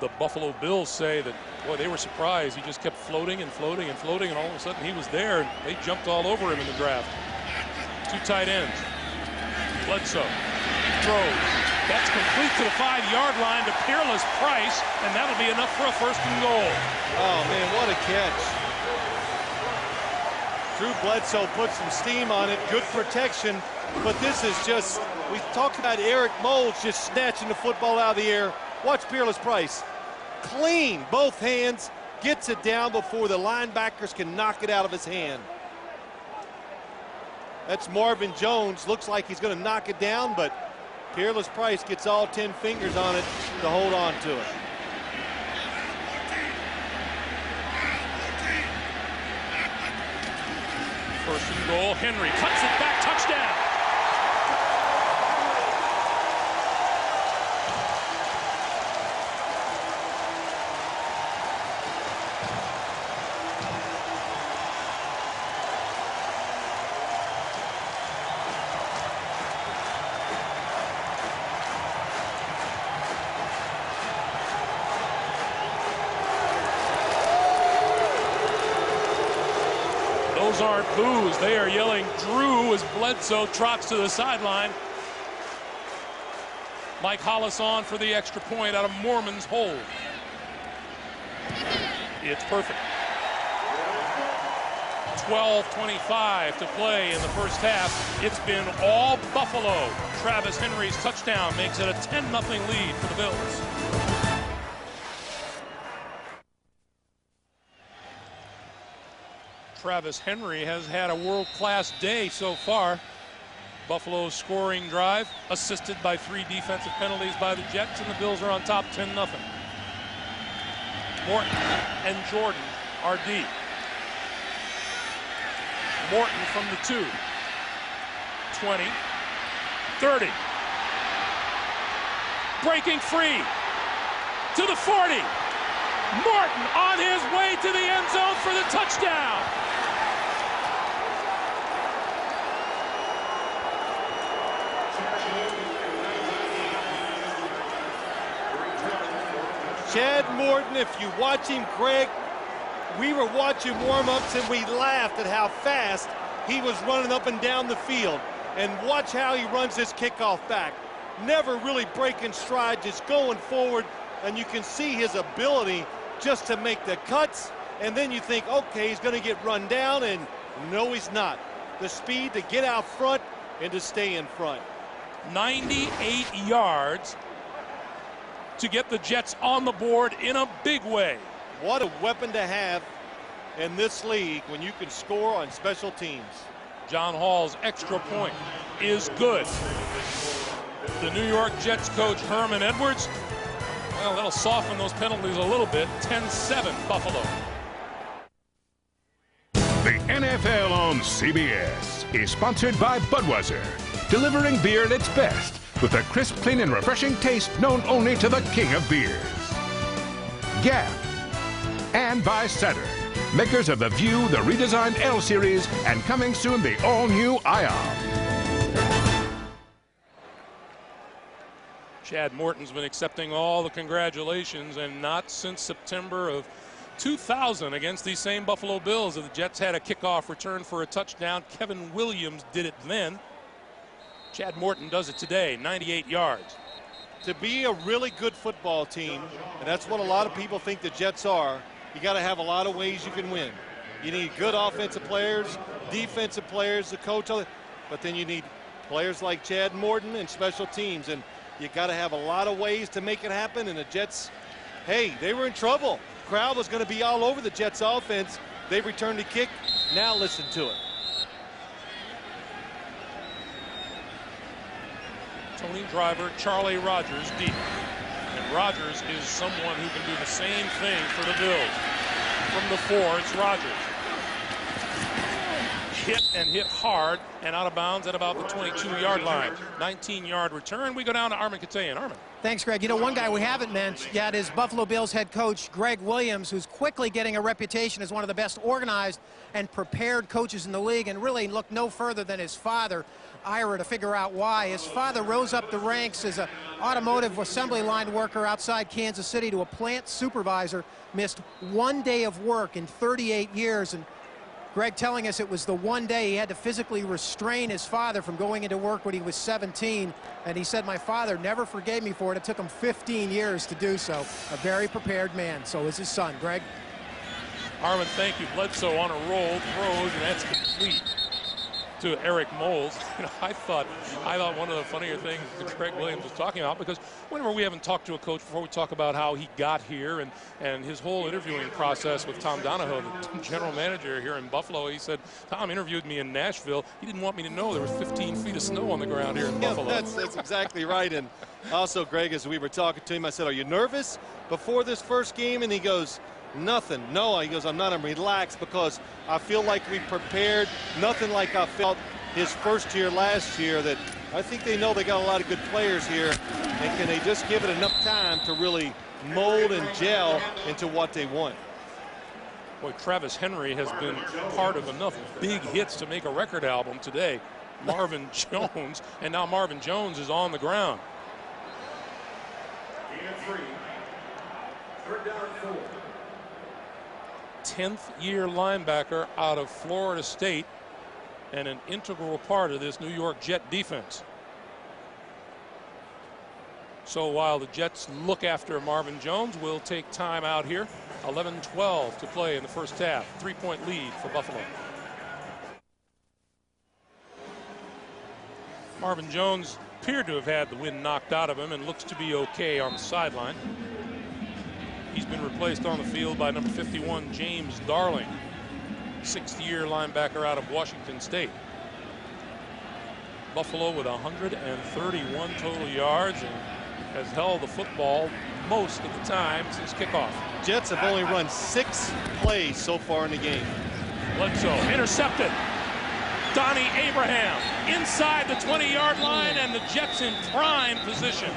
the Buffalo Bills say that, boy, they were surprised. He just kept floating and floating and floating, and all of a sudden he was there, and they jumped all over him in the draft. 2 tight ends. Bledsoe throws. That's complete to the 5-yard line to Peerless Price, and that'll be enough for a 1st and goal. Oh, man, what a catch. Drew Bledsoe put some steam on it. Good protection, but this is just, we talked about Eric Moles just snatching the football out of the air. Watch Peerless Price. Clean, both hands, gets it down before the linebackers can knock it out of his hand. That's Marvin Jones. Looks like he's going to knock it down, but Peerless Price gets all 10 fingers on it to hold on to it. First and goal. Henry cuts it back. Touchdown. Those aren't boos. They are yelling Drew as Bledsoe trots to the sideline. Mike Hollis on for the extra point out of Mormon's hold. It's perfect. 12:25 to play in the first half. It's been all Buffalo. Travis Henry's touchdown makes it a 10-0 lead for the Bills. Travis Henry has had a world-class day so far. Buffalo's scoring drive assisted by 3 defensive penalties by the Jets, and the Bills are on top 10-0. Morton and Jordan are deep. Morton from the 2. 20. 30. Breaking free to the 40. Morton on his way to the end zone for the touchdown. Chad Morton, if you watch him, Greg, we were watching warm-ups and we laughed at how fast he was running up and down the field. And watch how he runs this kickoff back. Never really breaking stride, just going forward. And you can see his ability just to make the cuts. And then you think, okay, he's going to get run down. And no, he's not. The speed to get out front and to stay in front. 98 yards to get the Jets on the board in a big way. What a weapon to have in this league when you can score on special teams. John Hall's extra point is good. The New York Jets coach Herman Edwards, well, that'll soften those penalties a little bit. 10-7 Buffalo. The NFL on CBS is sponsored by Budweiser, delivering beer at its best with a crisp, clean, and refreshing taste known only to the king of beers. Gap, and by Saturn, makers of the View, the redesigned L Series, and coming soon, the all-new Ion. Chad Morton's been accepting all the congratulations, and not since September of 2000 against these same Buffalo Bills. The Jets had a kickoff return for a touchdown. Kevin Williams did it then. Chad Morton does it today, 98 yards. To be a really good football team, and that's what a lot of people think the Jets are, you got to have a lot of ways you can win. You need good offensive players, defensive players, the coach, but then you need players like Chad Morton and special teams, and you got to have a lot of ways to make it happen. And the Jets, hey, they were in trouble. Crowd was going to be all over the Jets offense. They returned the kick. Now listen to it. Tony Driver, Charlie Rogers deep. And Rogers is someone who can do the same thing for the Bills. From the 4, it's Rogers. Hit hard and out of bounds at about the 22-yard line. 19-yard return. We go down to Armin Katayan. Armin. Thanks, Greg. You know, one guy we haven't mentioned yet is Buffalo Bills head coach Greg Williams, who's quickly getting a reputation as one of the best organized and prepared coaches in the league, and really look no further than his father, Ira, to figure out why. His father rose up the ranks as an automotive assembly line worker outside Kansas City to a plant supervisor, missed 1 day of work in 38 years, and Greg telling us it was the one day he had to physically restrain his father from going into work when he was 17. And he said, my father never forgave me for it. It took him 15 years to do so. A very prepared man. So is his son. Greg? Armin, thank you. Bledsoe on a roll, throws, and that's complete to Eric Moles. You know, I thought one of the funnier things that Greg Williams was talking about, because whenever we haven't talked to a coach before, we talk about how he got here and his whole interviewing process with Tom Donahoe, the general manager here in Buffalo. He said, Tom interviewed me in Nashville. He didn't want me to know there was 15 feet of snow on the ground here in Buffalo. That's exactly right. And also, Greg, as we were talking to him, I said, are you nervous before this first game? And he goes, nothing. No, he goes, I'm not. I'm relaxed because I feel like we prepared. Nothing like I felt his first year last year. That I think they know they got a lot of good players here, and can they just give it enough time to really mold and gel into what they want? Boy, Travis Henry has been part of enough big hits to make a record album today. Marvin Jones, and now Marvin Jones is on the ground. 10th-year linebacker out of Florida State and an integral part of this New York Jet defense. So while the Jets look after Marvin Jones, we'll take time out here. 11-12 to play in the first half. 3-point lead for Buffalo. Marvin Jones appeared to have had the wind knocked out of him and looks to be okay on the sideline. He's been replaced on the field by number 51, James Darling, sixth-year linebacker out of Washington State. Buffalo with 131 total yards and has held the football most of the time since kickoff. Jets have only run 6 plays so far in the game. Bledsoe intercepted. Donnie Abraham inside the 20-yard line, and the Jets in prime position.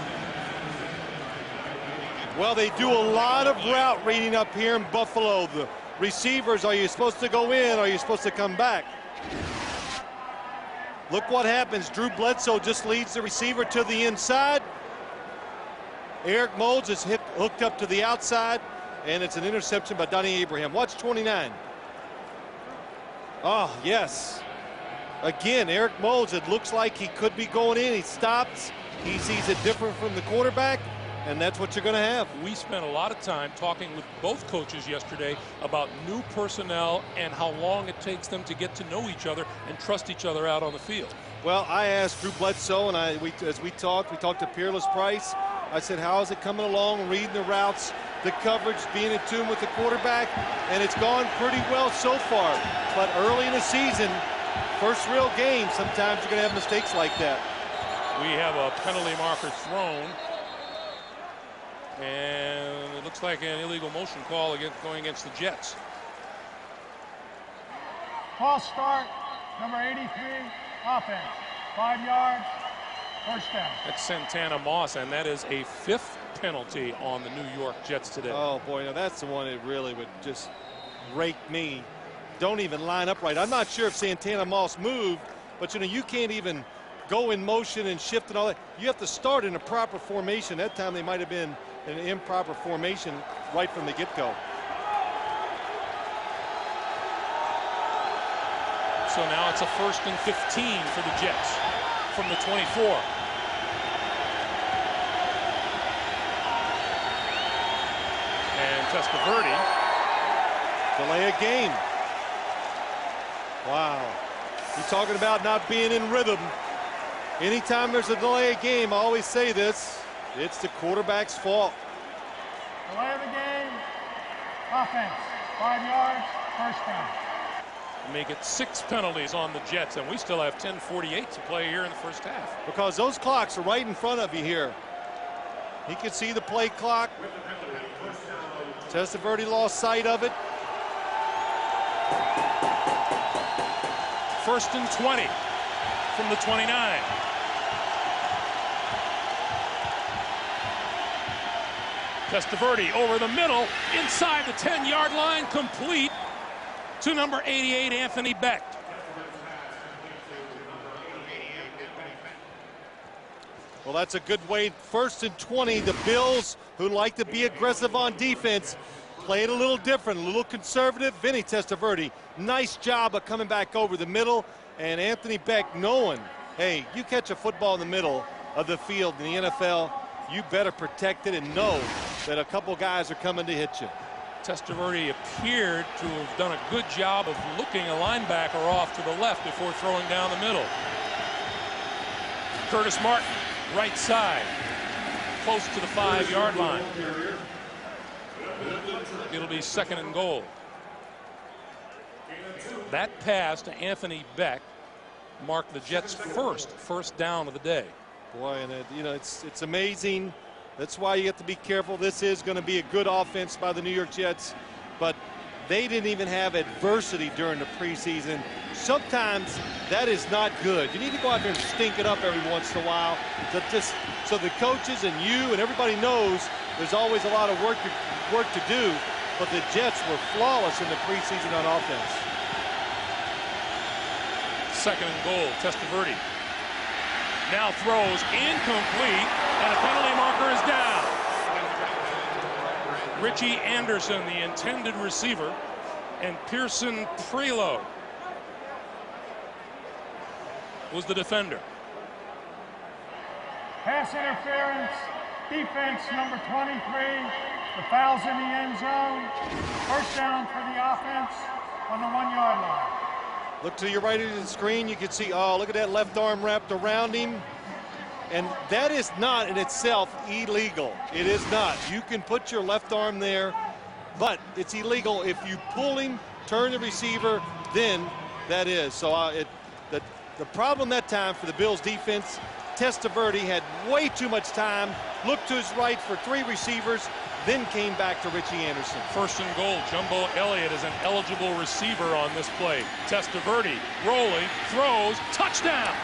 Well, they do a lot of route reading up here in Buffalo. The receivers, are you supposed to go in? Are you supposed to come back? Look what happens. Drew Bledsoe just leads the receiver to the inside. Eric Moulds is hooked up to the outside, and it's an interception by Donnie Abraham. Watch 29. Oh, yes. Again, Eric Moulds, it looks like he could be going in. He stops. He sees it different from the quarterback, and that's what you're going to have. We spent a lot of time talking with both coaches yesterday about new personnel and how long it takes them to get to know each other and trust each other out on the field. Well, I asked Drew Bledsoe, and as we talked to Peerless Price. I said, how is it coming along, reading the routes, the coverage, being in tune with the quarterback? And it's gone pretty well so far. But early in the season, first real game, sometimes you're going to have mistakes like that. We have a penalty marker thrown. And it looks like an illegal motion call going against the Jets. False start, number 83, offense. 5 yards, first down. That's Santana Moss, and that is a 5th penalty on the New York Jets today. Oh, boy, now that's the one that really would just rake me. Don't even line up right. I'm not sure if Santana Moss moved, but, you know, you can't even go in motion and shift and all that. You have to start in a proper formation. That time they might have been in an improper formation right from the get-go. So now it's a 1st and 15 for the Jets from the 24. And Testaverde. Delay a game. Wow. You're talking about not being in rhythm. Anytime there's a delay of game, I always say this, it's the quarterback's fault. Delay of the game, offense, 5 yards, first down. Make it 6 penalties on the Jets, and we still have 10:48 to play here in the first half. Because those clocks are right in front of you here. He can see the play clock. Testaverde lost sight of it. 1st and 20 from the 29. Testaverde over the middle, inside the 10-yard line, complete to number 88, Anthony Becht. Well, that's a good way. 1st and 20. The Bills, who like to be aggressive on defense, play it a little different, a little conservative. Vinny Testaverde, nice job of coming back over the middle. And Anthony Becht knowing, hey, you catch a football in the middle of the field in the NFL, you better protect it and know that a couple guys are coming to hit you. Testaverde appeared to have done a good job of looking a linebacker off to the left before throwing down the middle. Curtis Martin, right side, close to the 5-yard line. It'll be 2nd and goal. That pass to Anthony Becht marked the Jets' first down of the day. Boy, and you know, it's amazing. That's why you have to be careful. This is going to be a good offense by the New York Jets, but they didn't even have adversity during the preseason. Sometimes that is not good. You need to go out there and stink it up every once in a while, so the coaches and you and everybody knows there's always a lot of work to do. But the Jets were flawless in the preseason on offense. 2nd and goal. Testaverde now throws incomplete, and a penalty marker is down. Richie Anderson, the intended receiver, and Pearson Prelow was the defender. Pass interference, Defense number 23. The foul's in the end zone. First down for the offense on the 1 yard line. Look to your right of the screen. You can see, oh, look at that left arm wrapped around him. And that is not in itself illegal. It is not. You can put your left arm there, but it's illegal if you pull him, turn the receiver, then that is. So the problem that time for the Bills defense, Testaverde had way too much time, looked to his right for 3 receivers, then came back to Richie Anderson. First and goal. Jumbo Elliott is an eligible receiver on this play. Testaverde rolling, throws, touchdown.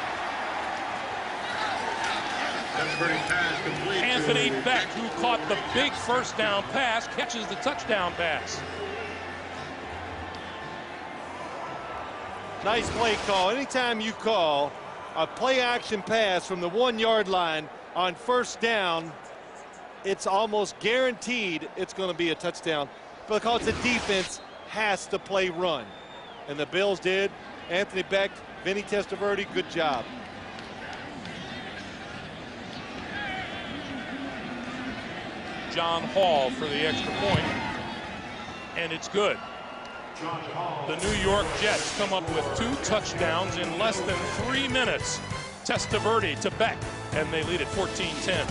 Anthony Beck, who caught the big first down pass, catches the touchdown pass. Nice play call. Anytime you call a play action pass from the 1 yard line on first down, it's almost guaranteed it's going to be a touchdown because the defense has to play run. And the Bills did. Anthony Beck, Vinny Testaverde, good job. John Hall for the extra point, and it's good. The New York Jets come up with 2 touchdowns in less than 3 minutes. Testaverde to Beck, and they lead at 14-10.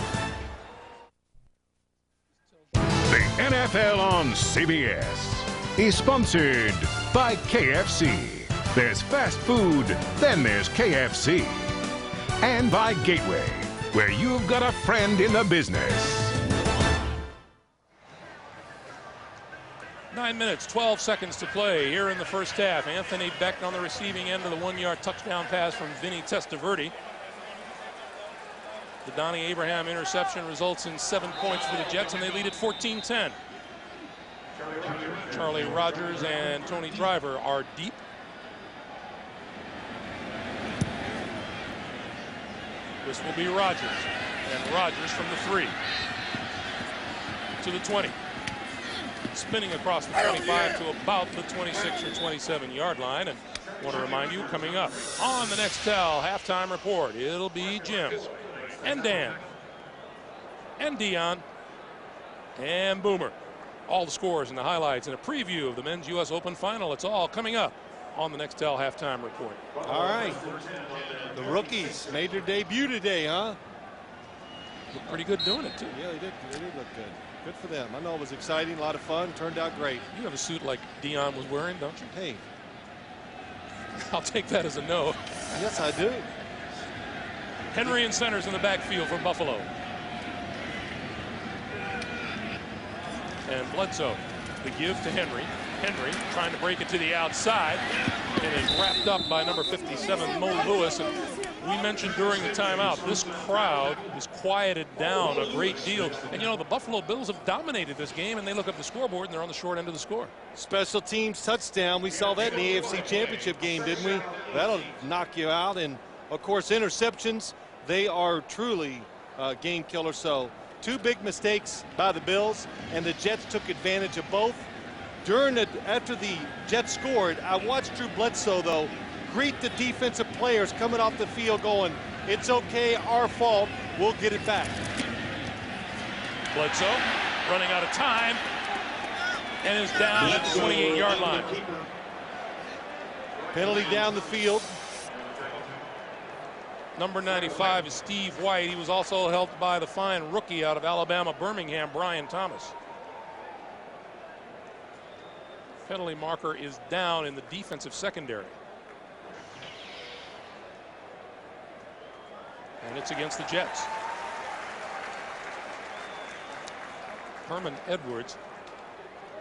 The NFL on CBS is sponsored by KFC. There's fast food, then there's KFC. And by Gateway, where you've got a friend in the business. 9 minutes, 12 seconds to play here in the first half. Anthony Beck on the receiving end of the 1 yard touchdown pass from Vinny Testaverde. The Donnie Abraham interception results in 7 points for the Jets, and they lead at 14-10. Charlie Rogers and Tony Driver are deep. This will be Rogers, and Rogers from the 3 to the 20. Spinning across the 25 to about the 26 or 27 yard line. And I want to remind you, coming up on the Nextel halftime report, it'll be Jim and Dan and Dion and Boomer. All the scores and the highlights and a preview of the men's U.S. Open final. It's all coming up on the Nextel halftime report. All right. The rookies made their debut today, huh? Looked pretty good doing it, too. Yeah, they did. They did look good. Good for them. I know it was exciting, a lot of fun, turned out great. You have a suit like Dion was wearing, don't you? Hey. I'll take that as a no. Yes, I do. Henry and centers in the backfield for Buffalo. And Bledsoe, the give to Henry. Henry trying to break it to the outside and is wrapped up by number 57, Mo Lewis. And we mentioned during the timeout, this crowd is quieted down a great deal. And, you know, the Buffalo Bills have dominated this game, and they look up the scoreboard, and they're on the short end of the score. Special teams touchdown. We saw that in the AFC Championship game, didn't we? That'll knock you out. And, of course, interceptions, they are truly game killers. So 2 big mistakes by the Bills, and the Jets took advantage of both. After the Jets scored, I watched Drew Bledsoe, though, greet the defensive players coming off the field going, it's okay, our fault, we'll get it back. Bledsoe running out of time and is down at the 28-yard line. Penalty down the field. Number 95 is Steve White. He was also helped by the fine rookie out of Alabama, Birmingham, Brian Thomas. Penalty marker is down in the defensive secondary. And it's against the Jets. Herman Edwards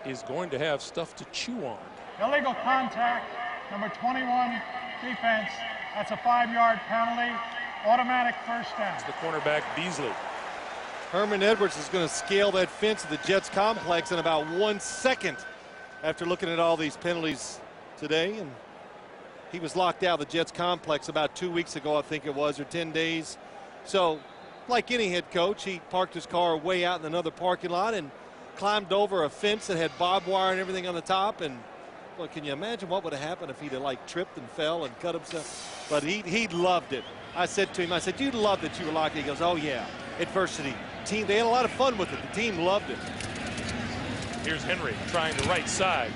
is going to have stuff to chew on. Illegal contact, number 21, defense. That's a 5-yard penalty. Automatic first down. It's the cornerback Beasley. Herman Edwards is going to scale that fence of the Jets complex in about 1 second after looking at all these penalties today. And he was locked out of the Jets complex about 2 weeks ago, I think it was, or 10 days. So, like any head coach, he parked his car way out in another parking lot and climbed over a fence that had barbed wire and everything on the top. And, well, can you imagine what would have happened if he'd have, like, tripped and fell and cut himself? But he loved it. I said to him, I said, you love that you were locked. He goes, oh, yeah, adversity. team, they had a lot of fun with it. The team loved it. Here's Henry trying the right side.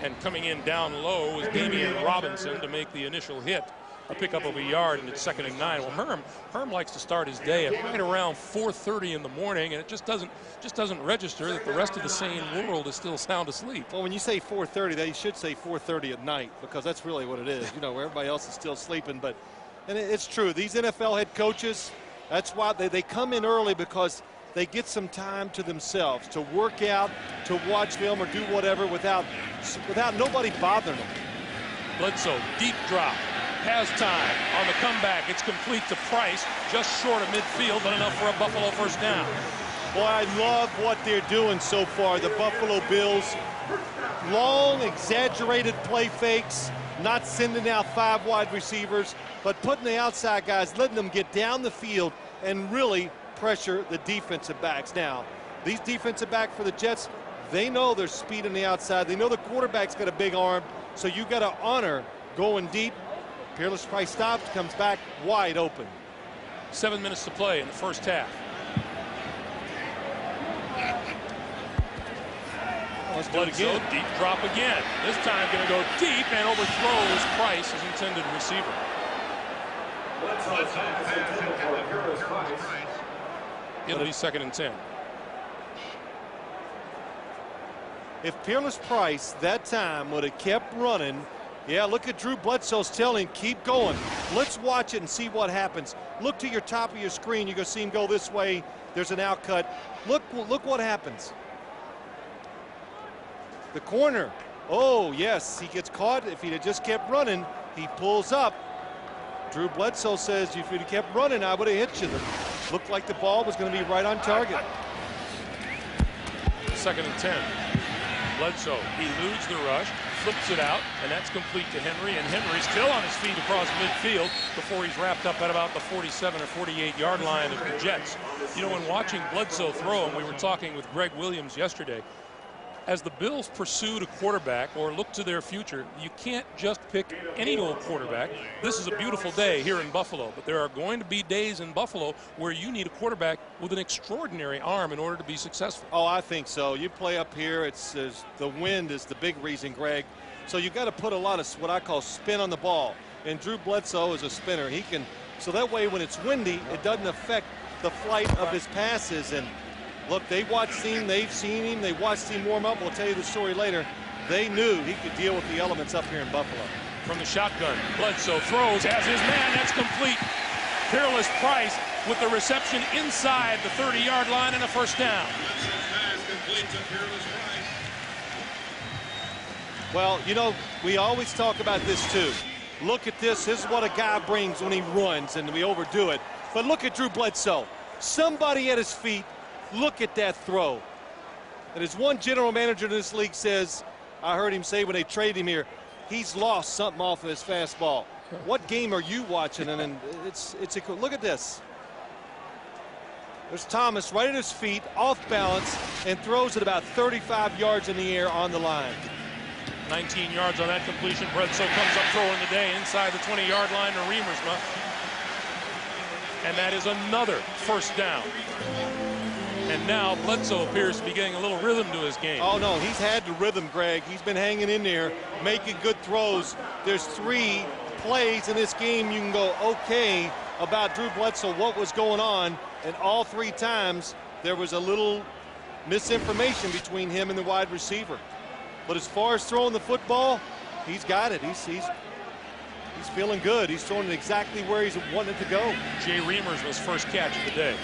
And coming in down low is Damian Robinson to make the initial hit. A pickup of a yard, and it's 2nd and 9. Well, Herm likes to start his day at right around 4:30 in the morning, and it just doesn't register that the rest of the sane world is still sound asleep. Well, when you say 4:30, they should say 4:30 at night, because that's really what it is. You know, where everybody else is still sleeping. But and it's true. These NFL head coaches, that's why they come in early, because they get some time to themselves to work out, to watch film, or do whatever without nobody bothering them. Bledsoe, deep drop. Has time on the comeback. It's complete to Price, just short of midfield, but enough for a Buffalo first down. Boy, I love what they're doing so far, the Buffalo Bills. Long, exaggerated play fakes, not sending out 5 wide receivers, but putting the outside guys, letting them get down the field and really pressure the defensive backs. Now, these defensive backs for the Jets, they know there's speed on the outside. They know the quarterback's got a big arm, so you got to honor going deep. Peerless Price stops, comes back wide open. 7 minutes to play in the first half. Let's do it again. Deep drop again. This time going to go deep and overthrows Price, his intended receiver. It'll be 2nd and 10. If Peerless Price that time would have kept running, yeah, look at Drew Bledsoe's telling him, keep going. Let's watch it and see what happens. Look to your top of your screen. You're going to see him go this way. There's an out cut. Look what happens. The corner. Oh, yes, he gets caught. If he'd have just kept running, he pulls up. Drew Bledsoe says, if you'd have kept running, I would have hit you. Looked like the ball was going to be right on target. 2nd and 10. Bledsoe, he eludes the rush, flips it out, and that's complete to Henry, and Henry's still on his feet across midfield before he's wrapped up at about the 47 or 48-yard line of the Jets. You know, when watching Bledsoe throw, and we were talking with Greg Williams yesterday, as the Bills pursued a quarterback or look to their future, you can't just pick any old quarterback. This is a beautiful day here in Buffalo, but there are going to be days in Buffalo where you need a quarterback with an extraordinary arm in order to be successful. Oh, I think so. You play up here, the wind is the big reason, Greg. So you got to put a lot of what I call spin on the ball. And Drew Bledsoe is a spinner. He can, so that way when it's windy, it doesn't affect the flight of his passes. And look, they watched him, they've seen him, they watched him warm up. We'll tell you the story later. They knew he could deal with the elements up here in Buffalo. From the shotgun, Bledsoe throws, has his man, that's complete. Peerless Price with the reception inside the 30-yard line and a first down. Well, you know, we always talk about this too. Look at this. This is what a guy brings when he runs, and we overdo it. But look at Drew Bledsoe. Somebody at his feet. Look at that throw. And as one general manager in this league says, I heard him say when they traded him here, he's lost something off of his fastball. What game are you watching? And it's a look at this. There's Thomas right at his feet, off balance, and throws it about 35 yards in the air on the line. 19 yards on that completion. Bledsoe comes up throwing the day inside the 20-yard line to Remersma. And that is another first down. And now Bledsoe appears to be getting a little rhythm to his game. Oh, no, he's had the rhythm, Greg. He's been hanging in there, making good throws. There's 3 plays in this game you can go, okay, about Drew Bledsoe, what was going on. And all 3 times, there was a little misinformation between him and the wide receiver. But as far as throwing the football, he's got it. He's feeling good. He's throwing it exactly where he's wanting it to go. Jay Remersma's first catch of the day.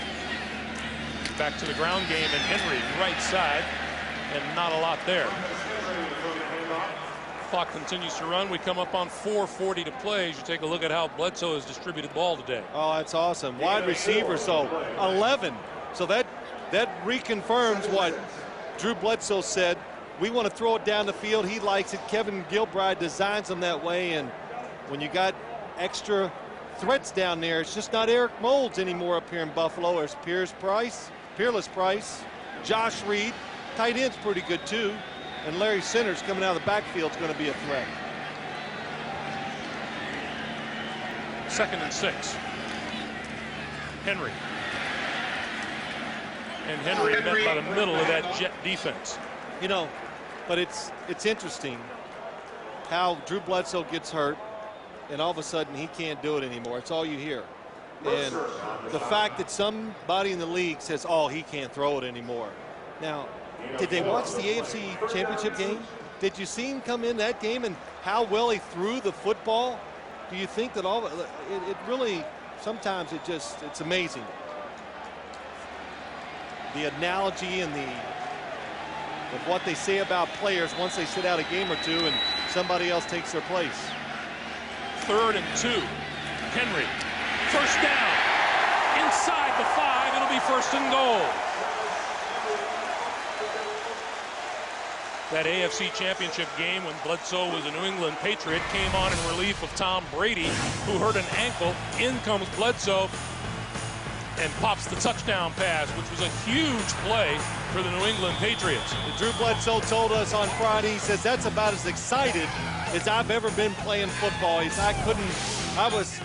Back to the ground game, and Henry right side, and not a lot there. Clock continues to run. We come up on 4:40 to play as you take a look at how Bledsoe has distributed ball today. Oh, that's awesome. Wide receiver, so 11. So that reconfirms what Drew Bledsoe said. We want to throw it down the field. He likes it. Kevin Gilbride designs them that way, and when you got extra threats down there, it's just not Eric Moulds anymore up here in Buffalo. There's Peerless Price, Josh Reed. Tight end's pretty good too. And Larry Centers coming out of the backfield is going to be a threat. 2nd and 6. Henry. and Henry met by the middle of that Jet defense. You know, but it's interesting how Drew Bledsoe gets hurt, and all of a sudden he can't do it anymore. It's all you hear. And the fact that somebody in the league says, oh, he can't throw it anymore. Now, did they watch the AFC Championship game? Did you see him come in that game and how well he threw the football? Do you think that it really, sometimes it's amazing. The analogy and of what they say about players once they sit out a game or two and somebody else takes their place. 3rd and 2. Henry, first down. Inside the 5, it'll be 1st and goal. That AFC Championship game when Bledsoe was a New England Patriot came on in relief of Tom Brady, who hurt an ankle. In comes Bledsoe and pops the touchdown pass, which was a huge play for the New England Patriots. And Drew Bledsoe told us on Friday, he says, that's about as excited as I've ever been playing football. He said, I was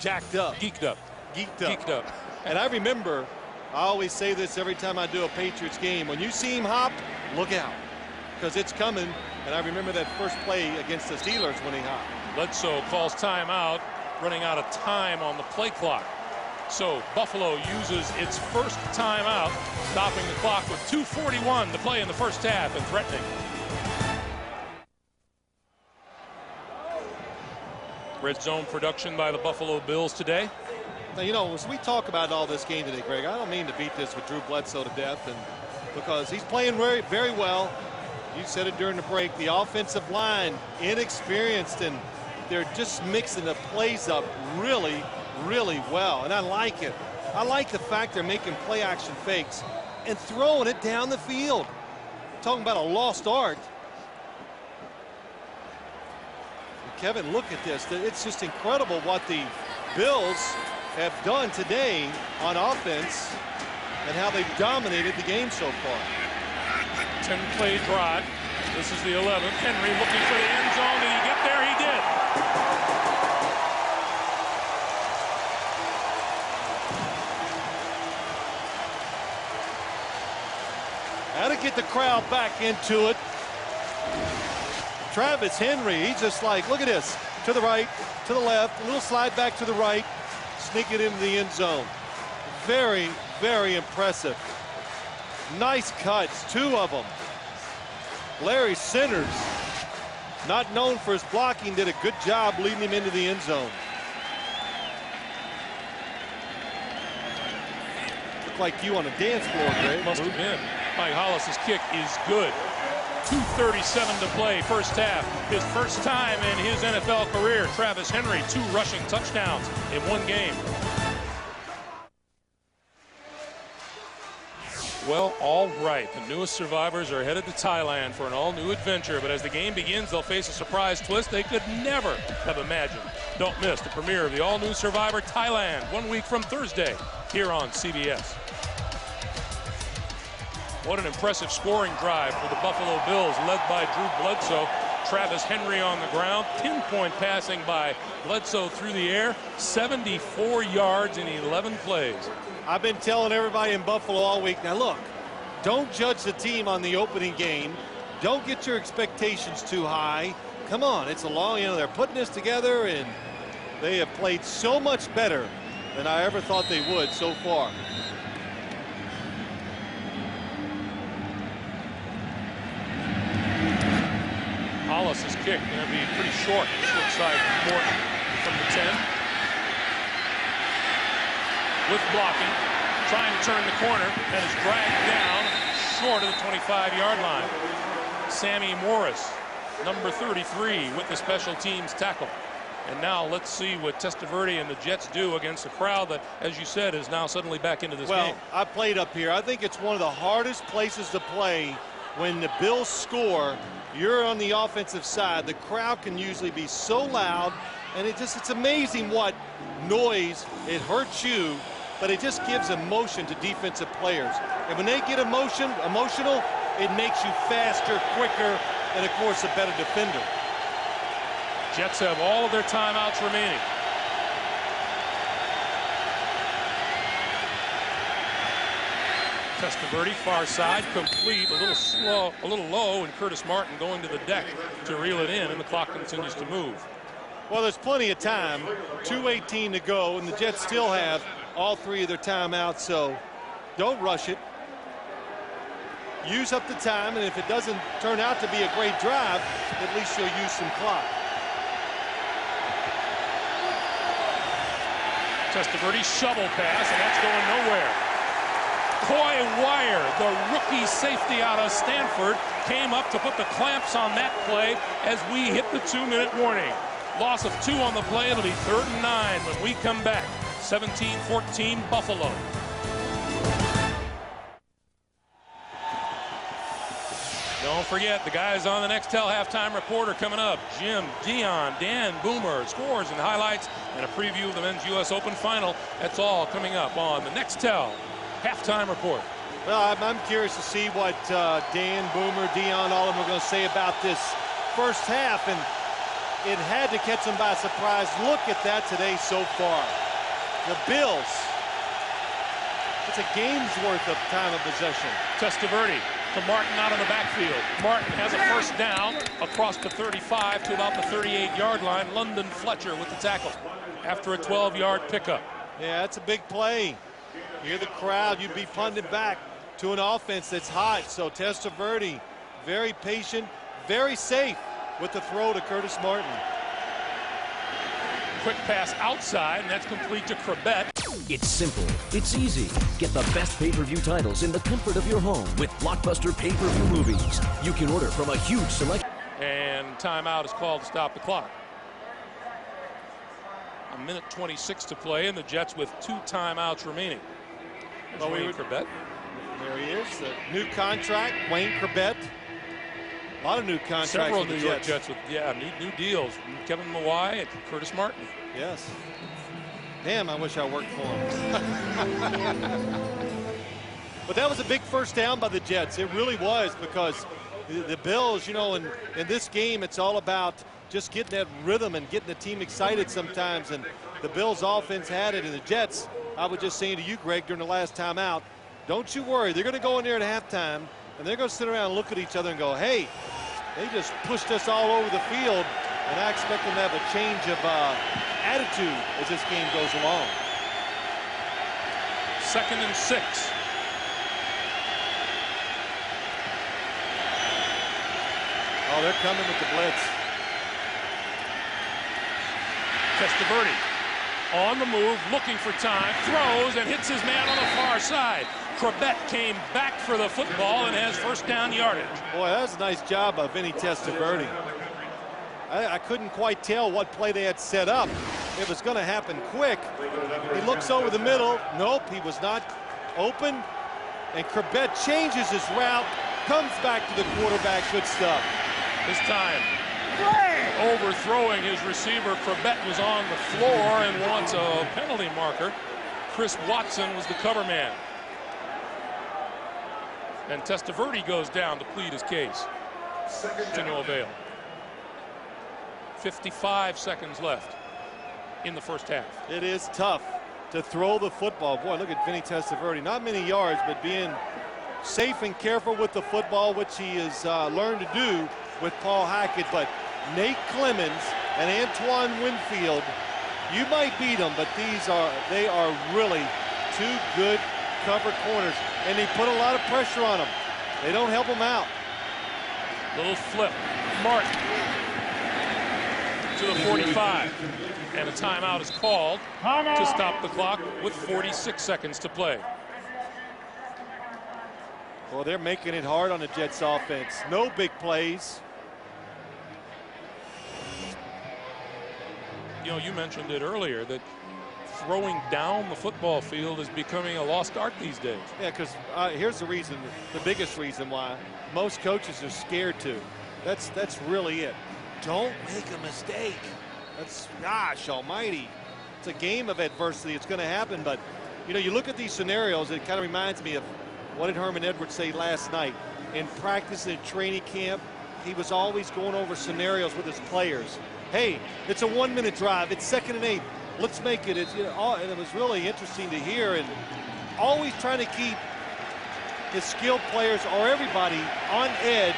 jacked up. Geeked up. Geeked up. And I remember, I always say this every time I do a Patriots game, when you see him hop, look out, because it's coming. And I remember that first play against the Steelers when he hopped. Bledsoe calls timeout, running out of time on the play clock. So Buffalo uses its first timeout, stopping the clock with 2:41 to play in the first half and threatening. Red zone production by the Buffalo Bills today. Now, you know, as we talk about all this game today, Greg, I don't mean to beat this with Drew Bledsoe to death, and because he's playing very, very well. You said it during the break, the offensive line inexperienced, and they're just mixing the plays up really well, and I like it. I like the fact they're making play action fakes and throwing it down the field. Talking about a lost art. And Kevin, look at this. It's just incredible what the Bills have done today on offense and how they've dominated the game so far. 10-play drive. This is the 11th. Henry looking for the end zone. Did he get there? He did. How to get the crowd back into it. Travis Henry, he's just like, look at this. To the right, to the left, a little slide back to the right, sneak it into the end zone. Very, very impressive. Nice cuts, 2 of them. Larry Centers, not known for his blocking, did a good job leading him into the end zone. Looked like you on a dance floor, Greg. Must have been. Mike Hollis's kick is good. 2:37 to play, first half. His first time in his NFL career. Travis Henry, 2 rushing touchdowns in 1 game. Well, all right. The newest survivors are headed to Thailand for an all-new adventure, but as the game begins, they'll face a surprise twist they could never have imagined. Don't miss the premiere of the all-new Survivor Thailand 1 week from Thursday here on CBS. What an impressive scoring drive for the Buffalo Bills, led by Drew Bledsoe. Travis Henry on the ground, pinpoint passing by Bledsoe through the air, 74 yards in 11 plays. I've been telling everybody in Buffalo all week, now look, don't judge the team on the opening game. Don't get your expectations too high. Come on, it's a long, they're putting this together, and they have played so much better than I ever thought they would so far. Hollis's kick going to be pretty short side Morton from the 10. With blocking, trying to turn the corner, and is dragged down short of the 25-yard line. Sammy Morris, number 33, with the special teams tackle. And now let's see what Testaverde and the Jets do against a crowd that, as you said, is now suddenly back into this game. Well, I played up here. I think it's one of the hardest places to play when the Bills score. You're on the offensive side. The crowd can usually be so loud, and it's amazing what noise. It hurts you, but it just gives emotion to defensive players. And when they get emotional, it makes you faster, quicker, and of course a better defender. Jets have all of their timeouts remaining. Testaverde, far side, complete, a little slow, a little low, and Curtis Martin going to the deck to reel it in, and the clock continues to move. Well, there's plenty of time, 2:18 to go, and the Jets still have all 3 of their timeouts, so don't rush it. Use up the time, and if it doesn't turn out to be a great drive, at least you'll use some clock. Testaverde shovel pass, and that's going nowhere. Coy Wire, the rookie safety out of Stanford, came up to put the clamps on that play as we hit the 2-minute warning. Loss of 2 on the play. It'll be 3rd and 9 when we come back. 17-14 Buffalo. Don't forget, the guys on the Nextel halftime report are coming up. Jim, Dion, Dan, Boomer, scores and highlights, and a preview of the Men's U.S. Open Final. That's all coming up on the Nextel halftime report. Well, I'm curious to see what Dan, Boomer, Dion, all of them are going to say about this first half, and it had to catch them by surprise. Look at that today so far. The Bills, it's a game's worth of time of possession. Testaverde to Martin out of the backfield. Martin has a first down across the 35 to about the 38-yard line. London Fletcher with the tackle after a 12-yard pickup. Yeah, that's a big play. You hear the crowd, you'd be punted back to an offense that's hot. So Testaverde, very patient, very safe with the throw to Curtis Martin. Quick pass outside, and that's complete to Krebet. It's simple. It's easy. Get the best pay-per-view titles in the comfort of your home with Blockbuster pay-per-view movies. You can order from a huge selection. And timeout is called to stop the clock. 1:26 to play, and the Jets with 2 timeouts remaining. Well, Wayne Krebet. There he is. The new contract, Wayne Krebet. A lot of new contracts. Several with the New York Jets with new deals. Kevin Mawai and Curtis Martin. Yes. Damn, I wish I worked for him. But that was a big first down by the Jets. It really was, because the Bills, you know, in this game, it's all about just getting that rhythm and getting the team excited sometimes. And the Bills offense had it, and the Jets, I was just saying to you, Greg, during the last timeout, don't you worry. They're going to go in there at halftime, and they're going to sit around and look at each other and go, hey, they just pushed us all over the field, and I expect them to have a change of attitude as this game goes along. 2nd and 6. Oh, they're coming with the blitz. Testaverde on the move, looking for time, throws and hits his man on the far side. Krebet came back for the football and has first down yardage. Boy, that was a nice job by Vinny Testaverde. I couldn't quite tell what play they had set up. It was going to happen quick. He looks over the middle. Nope, he was not open. And Krebet changes his route, comes back to the quarterback. Good stuff. This time, overthrowing his receiver. Krebet was on the floor and wants a penalty marker. Chris Watson was the cover man. And Testaverde goes down to plead his case. To no avail. 55 seconds left in the first half. It is tough to throw the football. Boy, look at Vinny Testaverde. Not many yards, but being safe and careful with the football, which he has learned to do with Paul Hackett. But Nate Clemens and Antoine Winfield, you might beat them, but they are really 2 good cover corners, and they put a lot of pressure on them. They don't help them out. Little flip. Martin to the 45, and a timeout is called to stop the clock with 46 seconds to play. Well, they're making it hard on the Jets offense. No big plays. You know, you mentioned it earlier that throwing down the football field is becoming a lost art these days. Yeah, because here's the reason, the biggest reason why. Most coaches are scared to. That's really it. Don't make a mistake. That's, gosh almighty. It's a game of adversity. It's going to happen, but, you know, you look at these scenarios, it kind of reminds me of what did Herman Edwards say last night. In practice and training camp, he was always going over scenarios with his players. Hey, it's a 1-minute drive. It's 2nd and 8. Let's make it. And it was really interesting to hear, and always trying to keep his skilled players or everybody on edge,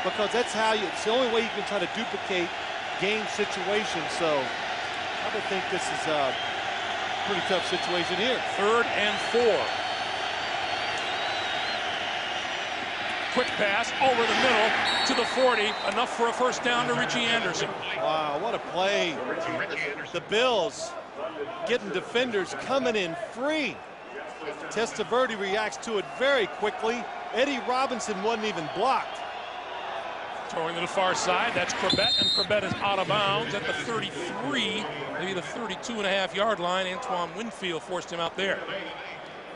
because that's how it's the only way you can try to duplicate game situations. So I would think this is a pretty tough situation here. 3rd and 4. Quick pass over the middle to the 40, enough for a first down to Richie Anderson. Wow, what a play. The Bills getting defenders coming in free. Testaverde reacts to it very quickly. Eddie Robinson wasn't even blocked. Throwing to the far side, that's Corbett, and Corbett is out of bounds at the 33, maybe the 32.5-yard line. Antoine Winfield forced him out there.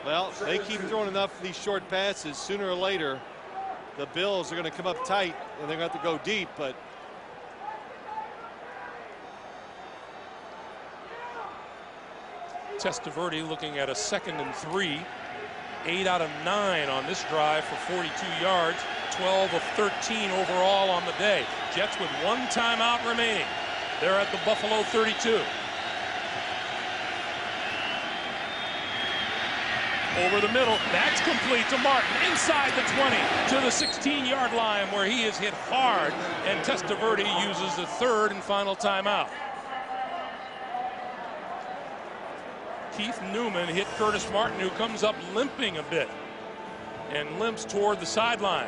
Well, they keep throwing enough of these short passes. Sooner or later, the Bills are going to come up tight, and they're going to have to go deep, but Testaverde looking at a 2nd and 3. 8 out of 9 on this drive for 42 yards. 12 of 13 overall on the day. Jets with 1 timeout remaining. They're at the Buffalo 32. Over the middle, that's complete to Martin, inside the 20 to the 16-yard line, where he is hit hard, and Testaverde uses the 3rd and final timeout. Keith Newman hit Curtis Martin, who comes up limping a bit and limps toward the sideline.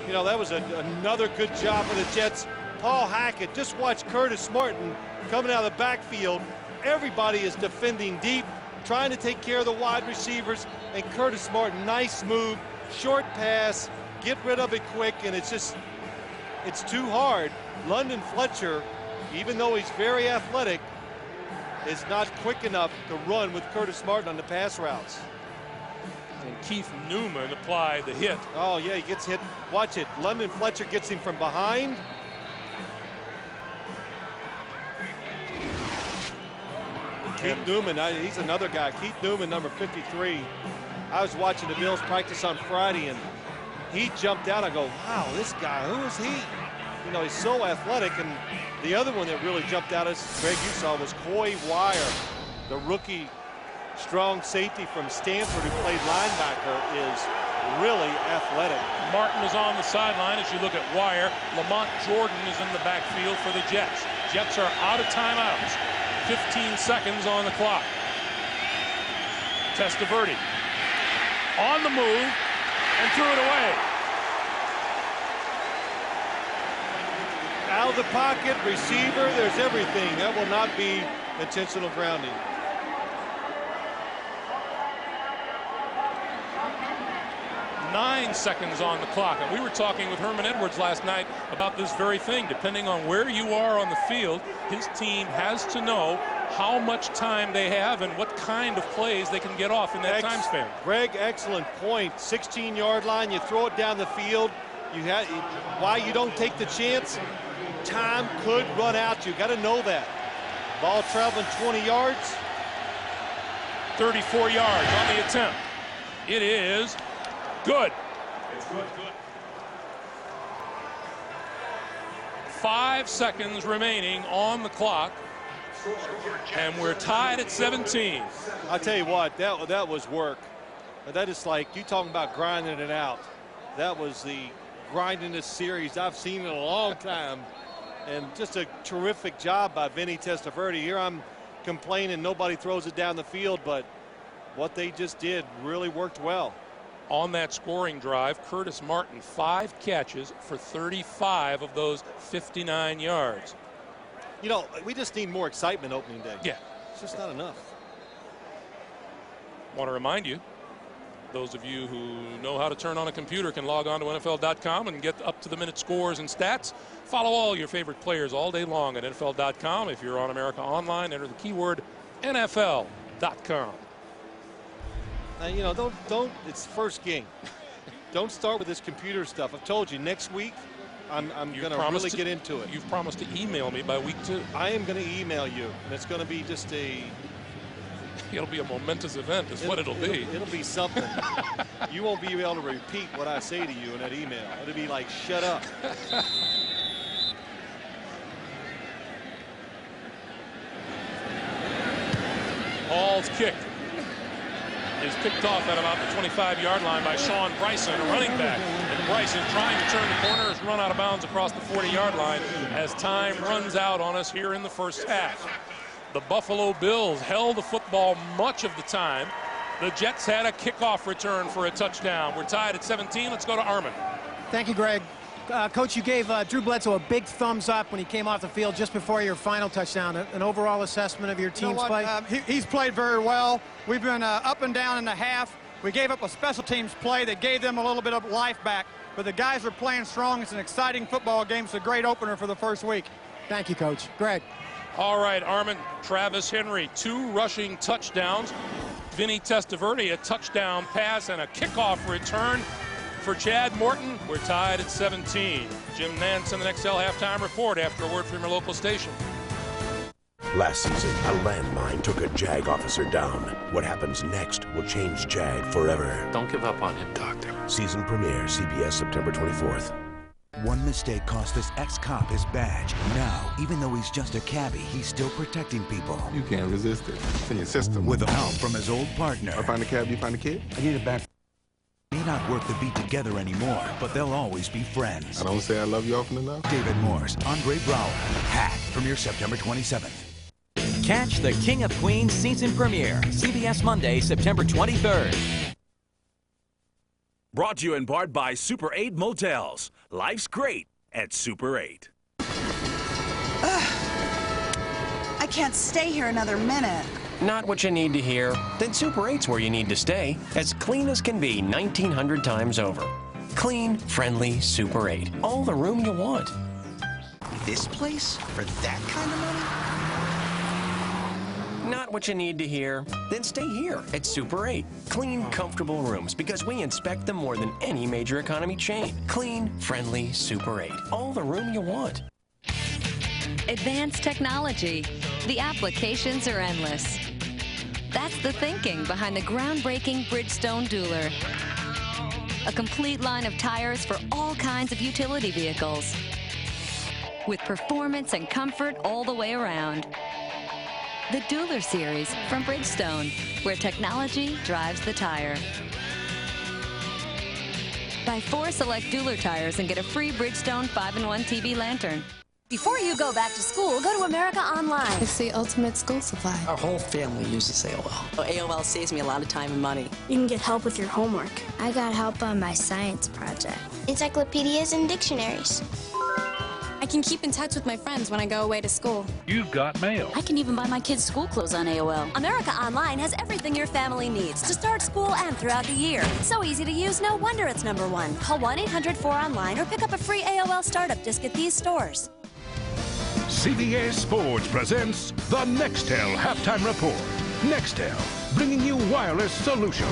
You know, that was another good job for the Jets. Paul Hackett, just watch Curtis Martin coming out of the backfield. Everybody is defending deep, trying to take care of the wide receivers, and Curtis Martin, nice move, short pass, get rid of it quick, and it's too hard. London Fletcher, even though he's very athletic, is not quick enough to run with Curtis Martin on the pass routes. And Keith Newman applied the hit. Oh, yeah, he gets hit. Watch it. London Fletcher gets him from behind. Keith Newman, he's another guy. Keith Newman, number 53. I was watching the Bills practice on Friday, and he jumped out. I go, wow, this guy, who is he? You know, he's so athletic. And the other one that really jumped out, as Greg, you saw, was Coy Wire, the rookie strong safety from Stanford who played linebacker, is really athletic. Martin is on the sideline as you look at Wire. Lamont Jordan is in the backfield for the Jets. Jets are out of timeouts. 15 seconds on the clock. Testaverde on the move and threw it away. Out of the pocket, receiver, there's everything. That will not be intentional grounding. Nine seconds on the clock, and we were talking with Herman Edwards last night about this very thing. Depending on where you are on the field, his team has to know how much time they have and what kind of plays they can get off in that time span. Greg, excellent point. 16-yard line, you throw it down the field. Why you don't take the chance? Time could run out. You got to know that. Ball traveling 20 yards. 34 yards on the attempt. It is good. 5 seconds remaining on the clock, and we're tied at 17. I'll tell you what, that was work. That is like, you talking about grinding it out. That was the grindingest series I've seen in a long time, and just a terrific job by Vinny Testaverde. Here I'm complaining nobody throws it down the field, but what they just did really worked well. On that scoring drive, Curtis Martin, 5 catches for 35 of those 59 yards. You know, we just need more excitement opening day. Yeah. It's just not enough. Want to remind you, those of you who know how to turn on a computer can log on to NFL.com and get up-to-the-minute scores and stats. Follow all your favorite players all day long at NFL.com. If you're on America Online, enter the keyword NFL.com. Now, you know, don't, it's first game. Don't start with this computer stuff. I've told you, next week, I'm going to really get into it. You've promised to email me by week 2. I am going to email you, and it's going to be just It'll be a momentous event is what it'll be. It'll be something. You won't be able to repeat what I say to you in that email. It'll be like, shut up. Ball's kicked. is picked off at about the 25-yard line by Sean Bryson, a running back. And Bryson, trying to turn the corner, is run out of bounds across the 40-yard line as time runs out on us here in the first half. The Buffalo Bills held the football much of the time. The Jets had a kickoff return for a touchdown. We're tied at 17. Let's go to Armin. Thank you, Greg. Coach, you gave Drew Bledsoe a big thumbs up when he came off the field just before your final touchdown. An overall assessment of your team's play? He's played very well. We've been up and down in the half. We gave up a special teams play that gave them a little bit of life back. But the guys are playing strong. It's an exciting football game. It's a great opener for the first week. Thank you, Coach. Greg. All right, Armin. Travis Henry, 2 rushing touchdowns. Vinny Testaverde, a touchdown pass and a kickoff return. For Chad Morton, we're tied at 17. Jim Nantz in the XL halftime report after a word from your local station. Last season, a landmine took a JAG officer down. What happens next will change JAG forever. Don't give up on him, Doctor. Season premiere, CBS, September 24th. One mistake cost this ex-cop his badge. Now, even though he's just a cabbie, he's still protecting people. You can't resist it. It's in your system. With help from his old partner. I find a cab, you find a kid? I need a back. May not work the beat together anymore, but they'll always be friends. I don't say I love you often enough. David Morse, Andre Braugher, Hack, premiere September 27th. Catch the King of Queens season premiere, CBS Monday, September 23rd. Brought to you in part by Super 8 Motels. Life's great at Super 8. I can't stay here another minute. Not what you need to hear. Then Super 8's where you need to stay. As clean as can be 1,900 times over. Clean, friendly Super 8. All the room you want. This place? For that kind of money? Not what you need to hear. Then stay here at Super 8. Clean, comfortable rooms because we inspect them more than any major economy chain. Clean, friendly Super 8. All the room you want. Advanced technology. The applications are endless. That's the thinking behind the groundbreaking Bridgestone Dueler. A complete line of tires for all kinds of utility vehicles. With performance and comfort all the way around. The Dueler series from Bridgestone, where technology drives the tire. Buy 4 select Dueler tires and get a free Bridgestone 5-in-1 TV lantern. Before you go back to school, go to America Online. It's the ultimate school supply. Our whole family uses AOL. AOL saves me a lot of time and money. You can get help with your homework. I got help on my science project. Encyclopedias and dictionaries. I can keep in touch with my friends when I go away to school. You've got mail. I can even buy my kids' school clothes on AOL. America Online has everything your family needs to start school and throughout the year. So easy to use, no wonder it's #1. Call 1-800-4ONLINE or pick up a free AOL startup disc at these stores. CBS Sports presents the Nextel Halftime Report. Nextel, bringing you wireless solutions.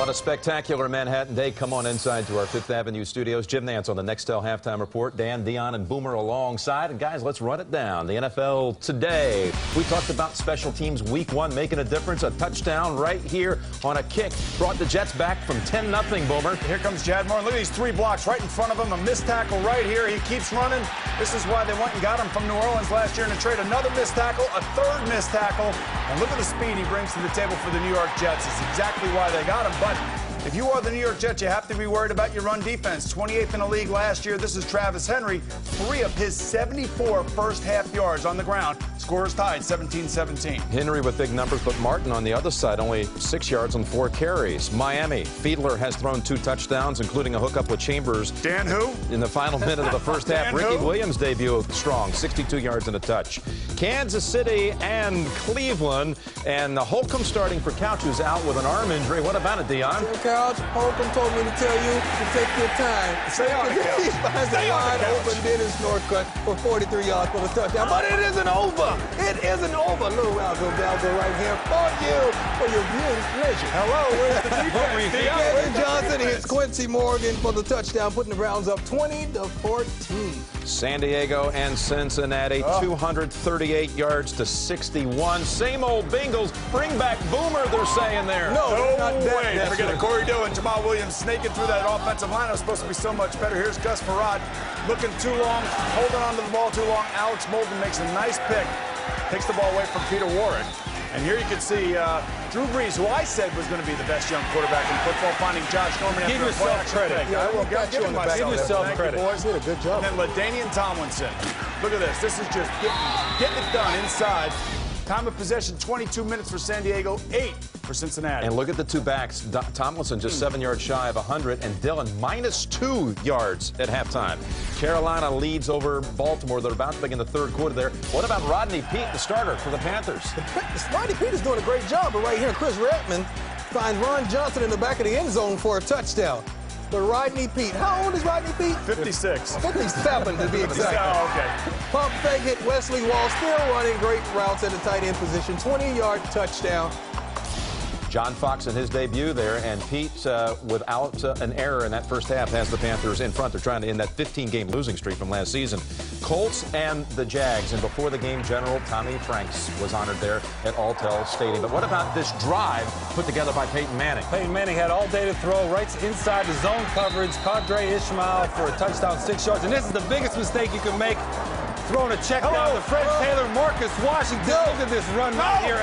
On a spectacular Manhattan day, come on inside to our 5th Avenue studios. Jim Nantz on the Nextel Halftime Report. Dan, Dion, and Boomer alongside. And guys, let's run it down. The NFL today. We talked about special teams week 1 making a difference. A touchdown right here on a kick brought the Jets back from 10-0, Boomer. Here comes Chad Morton. Look at these 3 blocks right in front of him. A missed tackle right here. He keeps running. This is why they went and got him from New Orleans last year in a trade. Another missed tackle, a 3rd missed tackle. And look at the speed he brings to the table for the New York Jets. It's exactly why they got him. But if you are the New York Jets, you have to be worried about your run defense. 28th in the league last year. This is Travis Henry. 3 of his 74 first-half yards on the ground. Scores tied 17-17. Henry with big numbers, but Martin on the other side, only 6 yards on 4 carries. Miami, Fiedler has thrown 2 touchdowns, including a hookup with Chambers. Dan who? In the final minute of the first half. Ricky Williams' debut strong, 62 yards and a touch. Kansas City and Cleveland, and the Holcomb starting for Couch, who's out with an arm injury. What about it, Dion? Couch, Holcomb told me to tell you to take your time. Stay on it, Couch. He finds a wide open Dennis Northcutt for 43 yards for the touchdown. But it isn't over. It isn't over. Little Aldo right here for you for your viewing pleasure. Hello, where's the defense? Kevin Johnson hits Quincy Morgan for the touchdown, putting the Browns up 20-14. San Diego and Cincinnati, 238 yards to 61. Same old Bengals. Bring back Boomer, they're saying there. No way. Forget it. Corey Dillon, Jamal Williams snaking through that offensive line. It was supposed to be so much better. Here's Gus Farad looking too long, holding on to the ball too long. Alex Molden makes a nice pick. Takes the ball away from Peter Warrick. And here you can see Drew Brees, who I said was going to be the best young quarterback in football, finding Josh Norman. Give yourself credit. Yeah, I will give yourself credit. You, boys. You did a good job. And then LaDainian Tomlinson. Look at this. This is just getting it done inside. Time of possession, 22 minutes for San Diego, 8 for Cincinnati. And look at the two backs. Tomlinson just 7 yards shy of 100, and Dillon -2 yards at halftime. Carolina leads over Baltimore. They're about to begin the third quarter there. What about Rodney Peete, the starter for the Panthers? Rodney Peete is doing a great job, but right here, Chris Redman finds Ron Johnson in the back of the end zone for a touchdown. But Rodney Peete, how old is Rodney Peete? 56. 57 to be exact. Oh, okay. Pump fake hit Wesley Wall, still running great routes at the tight end position. 20-yard touchdown. John Fox in his debut there, and Pete, without an error in that first half, has the Panthers in front. They're trying to end that 15-game losing streak from last season. Colts and the Jags, and before the game, General Tommy Franks was honored there at Alltel Stadium. But what about this drive put together by Peyton Manning? Peyton Manning had all day to throw right inside the zone coverage. Caught Dre Ishmael for a touchdown, 6 yards. And this is the biggest mistake you can make. Throwing a check down to Fred Taylor, Marcus Washington. Look at this run right here.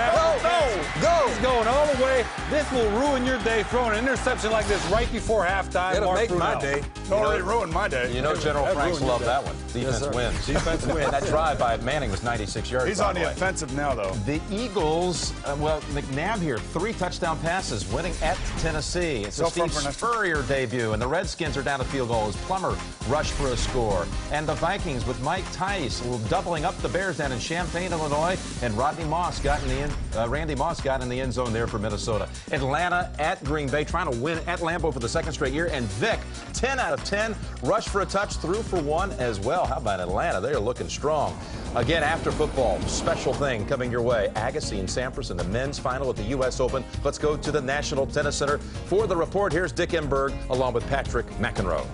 Go. He's going all the way. This will ruin your day, throwing an interception like this right before halftime. It'll make my day. Already ruined my day. You know General Franks loved that one. Defense wins. Defense wins. That drive by Manning was 96 yards. He's on the offensive now, though. The Eagles, McNabb here, 3 touchdown passes, winning at Tennessee. It's a Steve Spurrier debut, and the Redskins are down a field goal as Plummer rushed for a score. And the Vikings with Mike Tice doubling up the Bears down in Champaign, Illinois, and Randy Moss got in the end zone there for Minnesota. Atlanta at Green Bay, trying to win at Lambeau for the second straight year, and Vic, 10 out of 10, rushed for a touch, threw for 1 as well. How about Atlanta? They're looking strong. Again, after football, special thing coming your way. Agassi and Sampras in the men's final at the U.S. Open. Let's go to the National Tennis Center. For the report, here's Dick Enberg along with Patrick McEnroe.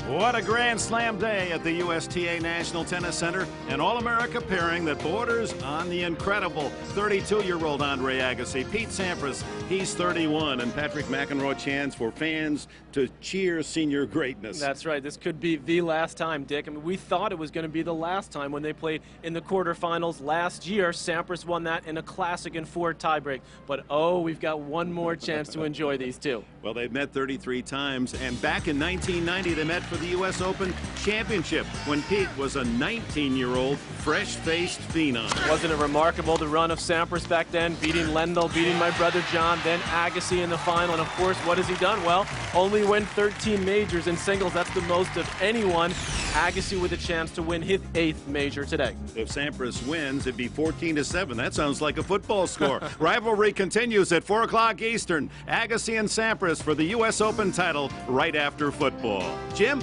What a Grand Slam day at the USTA National Tennis Center. An All-America pairing that borders on the incredible 32-year-old Andre Agassi. Pete Sampras, he's 31, and Patrick McEnroe chants for fans to cheer senior greatness. That's right. This could be the last time, Dick. I mean, we thought it was going to be the last time when they played in the quarterfinals last year. Sampras won that in a classic and 4 tiebreak. But, oh, we've got one more chance to enjoy these two. Well, they've met 33 times, and back in 1990, they met for the U.S. Open Championship when Pete was a 19-year-old, fresh-faced phenom. Wasn't it remarkable, the run of Sampras back then, beating Lendl, beating my brother John, then Agassi in the final, and of course, what has he done? Well, only win 13 majors in singles. That's the most of anyone. Agassi with a chance to win his 8th major today. If Sampras wins, it'd be 14-7. That sounds like a football score. Rivalry continues at 4 o'clock Eastern. Agassi and Sampras for the U.S. Open title right after football. Jim?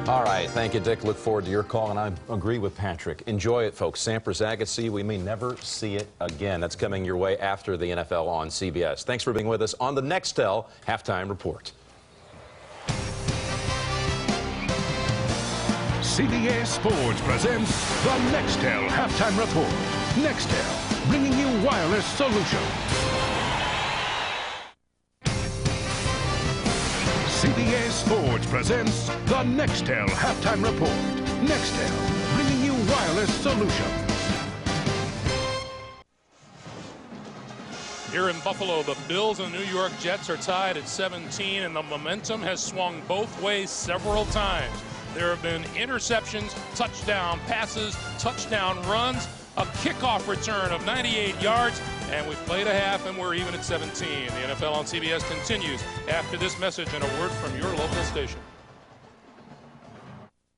All right, thank you, Dick. Look forward to your call, and I agree with Patrick. Enjoy it, folks. Sampras Agassi, we may never see it again. That's coming your way after the NFL on CBS. Thanks for being with us on the Nextel Halftime Report. CBS Sports presents the Nextel Halftime Report. Nextel, bringing you wireless solutions. CBS Sports presents the Nextel Halftime Report. Nextel, bringing you wireless solutions. Here in Buffalo, the Bills and the New York Jets are tied at 17, and the momentum has swung both ways several times. There have been interceptions, touchdown passes, touchdown runs, a kickoff return of 98 yards, and we've played a half and we're even at 17. The NFL on CBS continues after this message and a word from your local station.